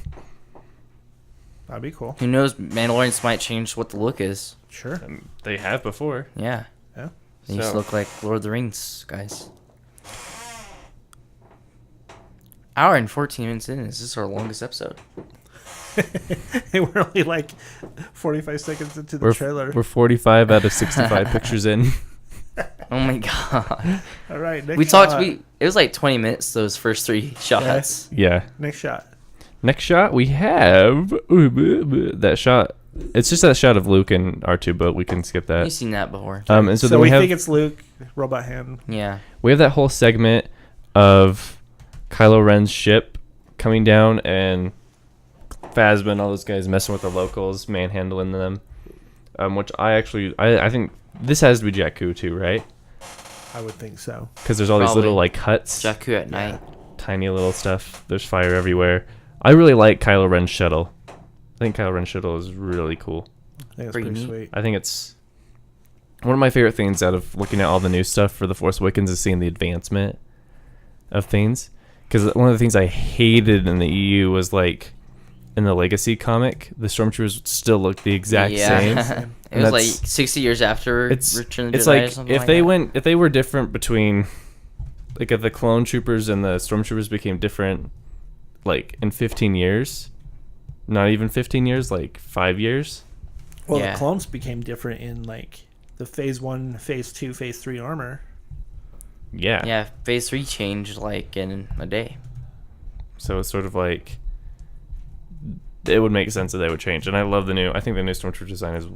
That'd be cool. Who knows? Mandalorians might change what the look is. Sure. They have before. Yeah. Yeah. They used to look like Lord of the Rings guys. Hour and 14 minutes in. Is this our longest episode? We're only like 45 seconds into the trailer. We're 45 out of 65 pictures in. Oh my god. All right. Next We shot. talked. It was like 20 minutes. Those first 3 shots. Yeah. Next shot. Next shot we have that shot. It's just that shot of Luke and R2, but we can skip that. You've seen that before. And so, So then we we have think it's Luke, robot hand. Yeah. we have that whole segment of Kylo Ren's ship coming down and Phasma and all those guys messing with the locals, manhandling them. Which I think this has to be Jakku too, right? I would think so. Because there's all these Probably. little like huts, Jakku at night. tiny little stuff. There's fire everywhere. I really like Kylo Ren's shuttle. I think Kylo Ren's shuttle is really cool. I think it's Pretty pretty neat. sweet. I think it's one of my favorite things out of looking at all the new stuff for The Force Awakens is seeing the advancement of things. Because one of the things I hated in the EU was like in the Legacy comic, the Stormtroopers still look the exact same. It was like That's- 60 years after It's Return of the it's Jedi or like something if like they that. if they were different between like if the clone troopers and the stormtroopers became different like in 15 years, not even 15 years, like 5 years. Well, Yeah. the clones became different in like the phase 1, phase 2, phase 3 armor. Yeah. Yeah, phase 3 changed like in a day. So it's sort of like it would make sense that they would change. And I love I think the new stormtrooper design is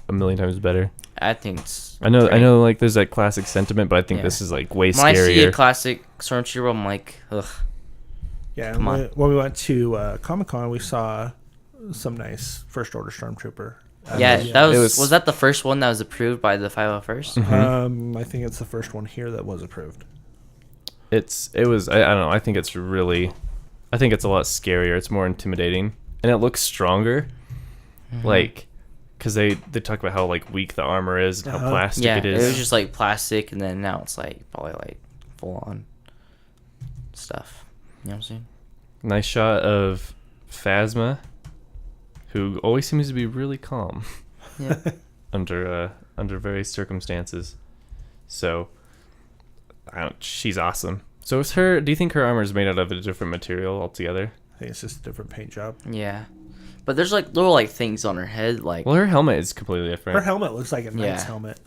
a million times better. I think it's I know great. like there's that classic sentiment, but I think Yeah. this is like way When I see a scarier. classic Stormtrooper, I'm like, ugh. Yeah, Come and on. when we went to Comic-Con, we saw some nice First Order Stormtrooper. Yeah, that It was was- that the first one that was approved by the 501st? I think it's the first one here that was approved. It was I don't know, I think it's a lot scarier. It's more intimidating and it looks stronger. Like cuz they talk about how like weak the armor is and how plastic Yeah, it it is. was just like plastic, and then now it's like probably like full on stuff. You know what I'm saying? Nice shot of Phasma, who always seems to be really calm Yeah. under various circumstances. So she's awesome. So is her? Do you think her armor is made out of a different material altogether? I think it's just a different paint job. Yeah. But there's like little like things on her head, like Well, her helmet is completely Her different. helmet looks like a knight's Yeah. helmet.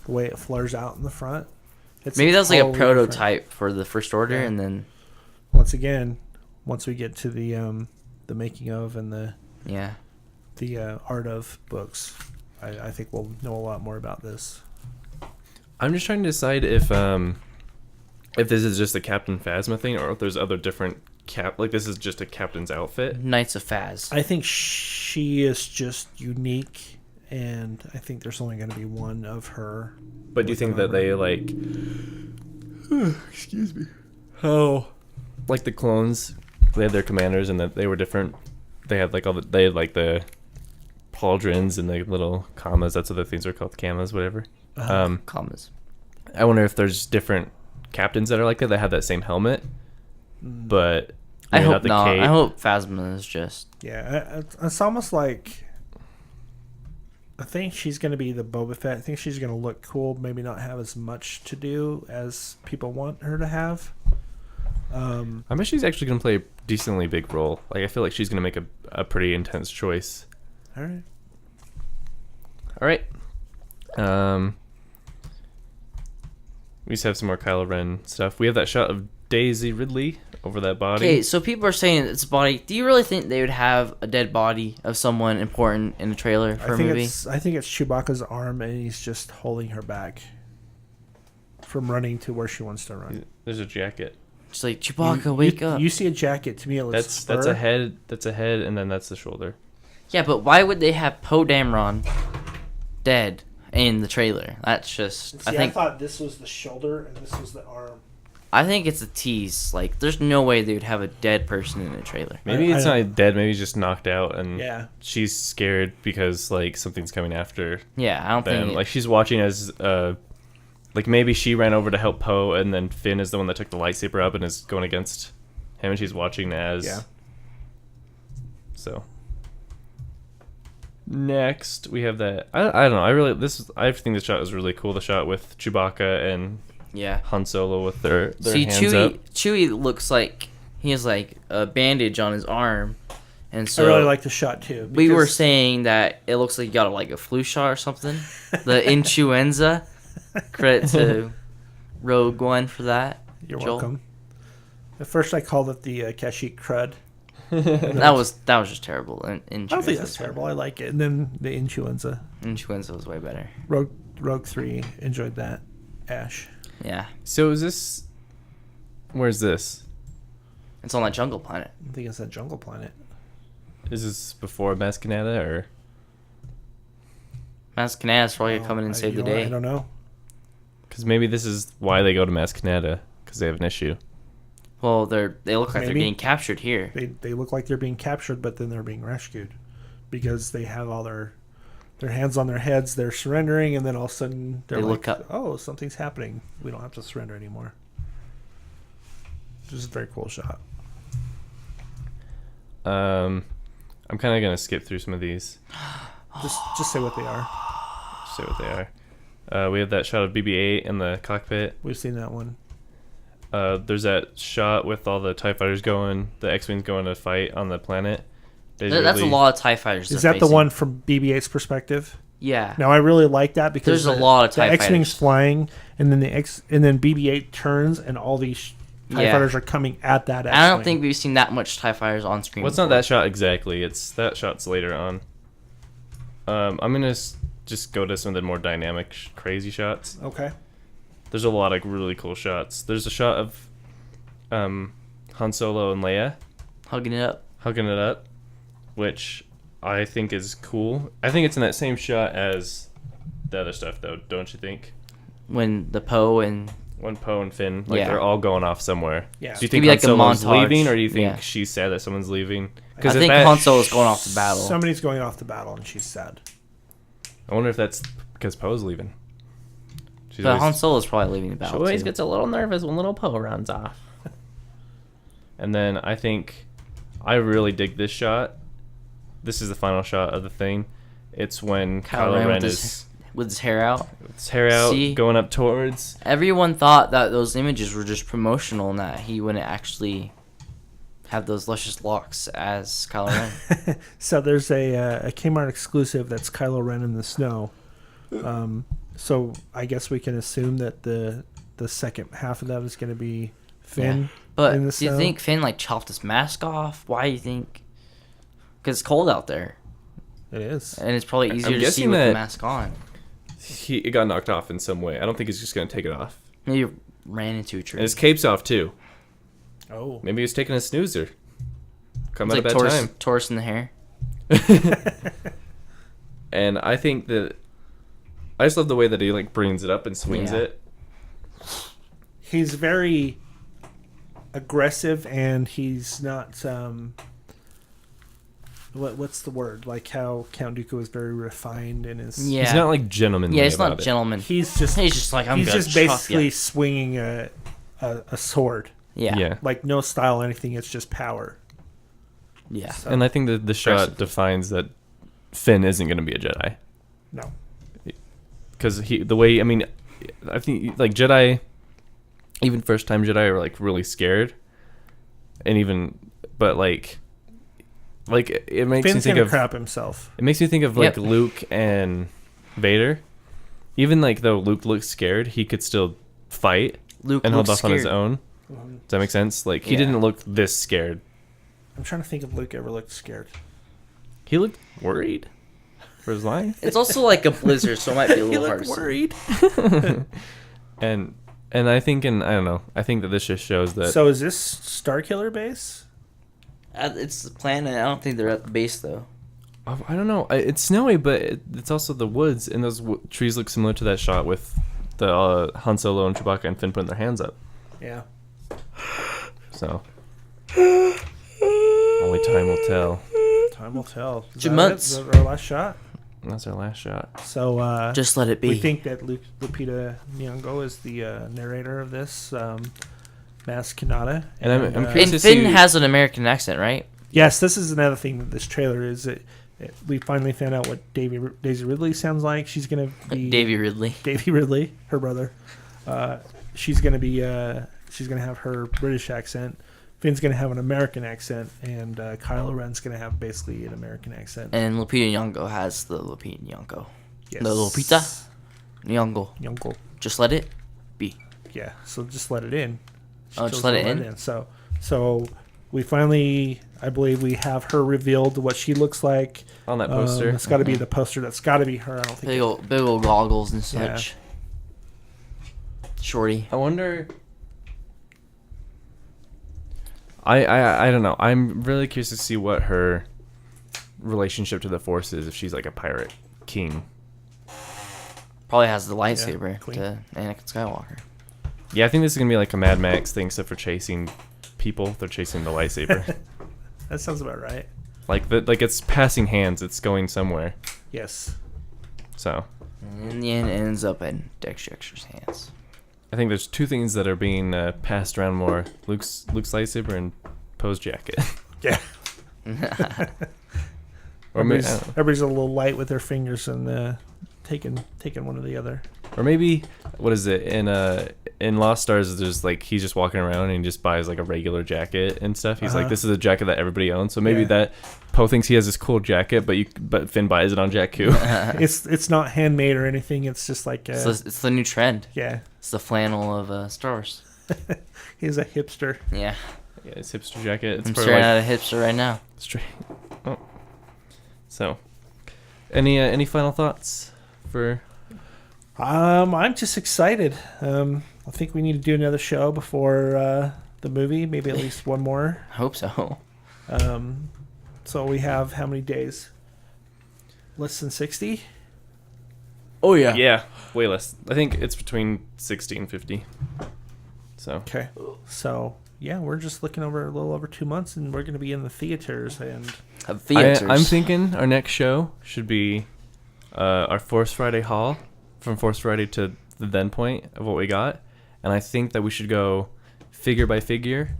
The way it flares out in the front. It's maybe that was like a totally different. prototype for the First Order, Yeah. and then Once again, once we get to the making of and the art of books, I think we'll know a lot more about this. I'm just trying to decide if this is just a Captain Phasma thing or if there's other different like this is just a captain's outfit. Knights of Phaz. I think she is just unique, and I think there's only going to be one of her. But do you think that they like excuse me. How like the clones, they had their commanders and that they were different. They had like they had like the pauldrons and the little commas. That's what the things are called, commas, whatever. Commas. I wonder if there's different captains that are like that have that same helmet, but I maybe hope not. cape. I hope Phasma is just Yeah, it's almost like I think she's going to be the Boba Fett. I think she's going to look cool, maybe not have as much to do as people want her to have. I bet she's actually gonna play a decently big role. Like I feel like she's gonna make a pretty intense choice. All right. All right. We just have some more Kylo Ren stuff. We have that shot of Daisy Ridley over that body. okay. So people are saying it's a body. Do you really think they would have a dead body of someone important in a trailer for a movie? I think it's Chewbacca's arm, and he's just holding her back from running to where she wants to run. There's a jacket. Just like Chewbacca, wake up. You see a jacket? To me, it looks That's a head. That's a head, and then that's the shoulder. Yeah, but why would they have Poe Dameron dead in the trailer? That's just. See, I thought this was the shoulder and this was the arm. I think it's a tease. Like, there's no way they would have a dead person in a trailer. Maybe it's I- not dead. Maybe he's just knocked out, and Yeah. she's scared because like something's coming after Yeah, I don't them. think. Like she's watching as like maybe she ran over to help Poe, and then Finn is the one that took the lightsaber up and is going against him and she's watching as. Yeah. So. Next, we have that. I don't know. I think the shot was really cool. The shot with Chewbacca and Yeah. Han Solo with their See, hands up. Chewie looks like he has like a bandage on his arm, and I so really like the shot too. we were because- saying that it looks like you got like a flu shot or something. The influenza. Credit to Rogue One for that. You're Joel. welcome. At first, I called it the Kashyyyk crud. That was just terrible. I don't think that's terrible. I like it. And then the influenza. Influenza was way better. Rogue 3 enjoyed that. Ash. Yeah, So is this? Where's this? it's on that jungle planet. I think it's that jungle planet. Is this before Maz Kanata or? Maz Kanata's probably gonna come in and I- save you the know what? day. I don't know. Because maybe this is why they go to Maz Kanata, because they have an issue. Well, they look like they're Maybe. getting captured here. They look like they're being captured, but then they're being rescued because they have all their hands on their heads. They're surrendering, and then all of a sudden they're They like, look up. "Oh, something's happening. We don't have to surrender anymore." This is a very cool shot. I'm kind of gonna skip through some of these. Just say what they are. Say what they are. We have that shot of BB-8 in the cockpit. We've seen that one. There's that shot with all the TIE fighters going, the X-Wings going to fight on the planet. That's a Visually- lot of TIE fighters. Is they're that the facing. one from BB-8's perspective? Yeah. Now I really like that because There's a lot of TIE the X-wings fighters. flying, and then then BB-8 turns, and all these TIE Yeah. fighters are coming at that X-wing. I don't think we've seen that much TIE fighters on screen. Well, it's not before. that shot exactly. It's that shot's later on. I'm gonna just go to some of the more dynamic, crazy shots. Okay. There's a lot of really cool shots. There's a shot of Han Solo and Leia Hugging it up. hugging it up, which I think is cool. I think it's in that same shot as the other stuff, though, don't you think? When the Poe and When Poe and Finn, like Yeah. they're all going off somewhere. Yeah. Do you think Maybe Han like a Solo's montage. leaving, or do you think Yeah. she's sad that someone's leaving? I if think that- Han Solo's going off to battle. Somebody's going off the battle, and she's sad. I wonder if that's because Poe's leaving. She's But Han always- Solo's probably leaving the She battle always too. gets a little nervous when little Poe runs off. And then I think I really dig this shot. This is the final shot of the thing. It's when Kylo Ren is with his hair out. with his hair out, See? going up towards. Everyone thought that those images were just promotional and that he wouldn't actually have those luscious locks as Kylo Ren. So there's a Kmart exclusive that's Kylo Ren in the snow. So I guess we can assume that the second half of that is going to be Finn Yeah. But in the do you snow. think Finn like chopped his mask off? Why do you think? Because it's cold out there, It is. and it's probably easier to see guessing with the that- mask on. It got knocked off in some way. I don't think he's just gonna take it off. Maybe ran into a tree. And his cape's off too. Oh. Maybe he's taking a snoozer. Come It's out like of bad time. Taurus in the hair. And I think that I just love the way that he like brings it up and swings Yeah. it. He's very aggressive, and he's not what's the word, like how Count Dooku is very refined in his Yeah. He's not like gentlemanly. Yeah, it's about not it. gentleman. he's just like, I'm he's gonna just chop basically ya. swinging a sword, Yeah. Yeah. like no style or anything. It's just power. Yeah. So, And I think that the shot Aggressive. defines that Finn isn't going to be a Jedi. no. Because I think like Jedi, even first time Jedi are like really scared, but like it makes me Finn's think gonna of crap himself. it makes me think of like Yep. Luke and Vader. Even like though Luke looks scared, he could still fight Luke and hold looks off on his scared. own. Does that make sense? Like he Yeah. didn't look this scared. I'm trying to think if Luke ever looked scared. He looked worried for his life. It's also like a blizzard, so it might be a little hard. to see. worried. And I think I don't know. I think that this just shows that So is this Starkiller base? It's the planet. I don't think they're at the base though. I don't know. It's snowy, but it's also the woods, and those trees look similar to that shot with the Han Solo and Chewbacca and Finn putting their hands up. Yeah. So only time will tell. Time will tell. Is Two that months. it? Is that our last shot? And that's our last shot. So Just let it be. we think that Lupita Nyong'o is the narrator of this. Maz Kanata. And I'm curious And to Finn see. has an American accent, right? Yes, this is another thing that this trailer is. We finally found out what Daisy Ridley sounds like. She's gonna be Davy Ridley. Davy Ridley, her brother. She's gonna be. She's gonna have her British accent. Finn's gonna have an American accent, and Kylo Ren's gonna have basically an American accent. And Lupita Nyong'o has the Lupita Nyong'o. Yes. The Lupita Nyong'o. Nyong'o. Just let it be. Yeah. So just let it in. She Oh, just chose let to it in? So we finally, I believe, we have her revealed what she looks like On that poster. It's got to be the poster. That's got to be her. I don't think. Big old goggles and Yeah. such. Shorty. I wonder. I don't know. I'm really curious to see what her relationship to the Force is. If she's like a pirate king. Probably has the lightsaber queen. to Anakin Skywalker. Yeah, I think this is gonna be like a Mad Max thing, except for chasing people. They're chasing the lightsaber. That sounds about right. like it's passing hands. It's going somewhere. Yes. So And in the end, it ends up in Dexter's hands. I think there's two things that are being passed around more: Luke's lightsaber and Poe's jacket. Yeah. Or maybe, Everybody's a little light with their fingers and taking one or the other. or maybe what is it in Lost Stars? There's like he's just walking around and he just buys like a regular jacket and stuff. He's like, this is a jacket that everybody owns. So maybe that Poe thinks he has this cool jacket, but Finn buys it on Jakku. It's not handmade or anything. It's just like It's the new trend. yeah. It's the flannel of Star Wars. He's a hipster. Yeah. Yeah, it's hipster jacket. It's I'm for staring like at a hipster right now. straight. Oh. So, any final thoughts for? I'm just excited. I think we need to do another show before the movie. Maybe at least one more. I hope so. So we have how many days? Less than 60? Oh, yeah. Yeah, way less. I think it's between 60 and 50. So Okay. So yeah, we're just looking over a little over 2 months, and we're going to be in the theaters. And I'm thinking our next show should be our Force Friday haul, from Force Friday to the then point of what we got, and I think that we should go figure by figure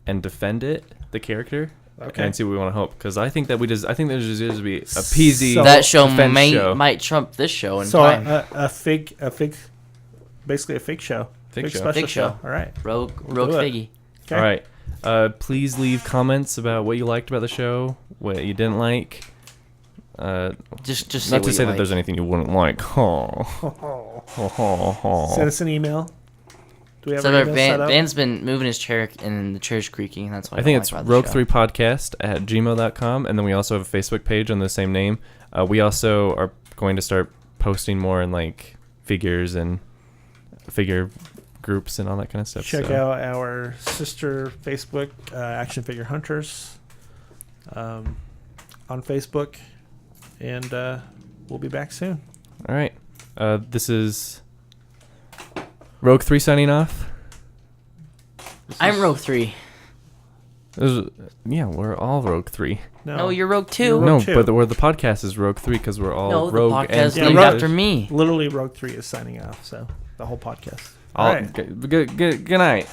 and defend the character. Okay. And see what we want to hope, because I think there's just going to be a PZ that show defense show. might trump this show in so time. basically a fake show. Fake show. Special Fake show. All right. Rogue do it. Figgy. Okay. All right. Please leave comments about what you liked about the show, what you didn't like. Just say Not to what say you that like. there's anything you wouldn't like. Send us an email. Do we have So our email set up? Van's been moving his chair and the chair's creaking. That's why I think don't it's like about the show. rogue3podcast at gmail.com, and then we also have a Facebook page on the same name. We also are going to start posting more in like figures and figure groups and all that kind of stuff. Check so. out our sister Facebook, Action Figure Hunters, on Facebook, and we'll be back soon. All right. This is Rogue3 signing off. I'm Rogue 3. Yeah, we're all Rogue3. No, you're Rogue 2. Rogue No, 2. but the podcast is Rogue3 because we're all No, the Rogue podcast and is Yeah, named Rogue- after me. Literally, Rogue 3 is signing off, so the whole podcast. all. All right. Good night.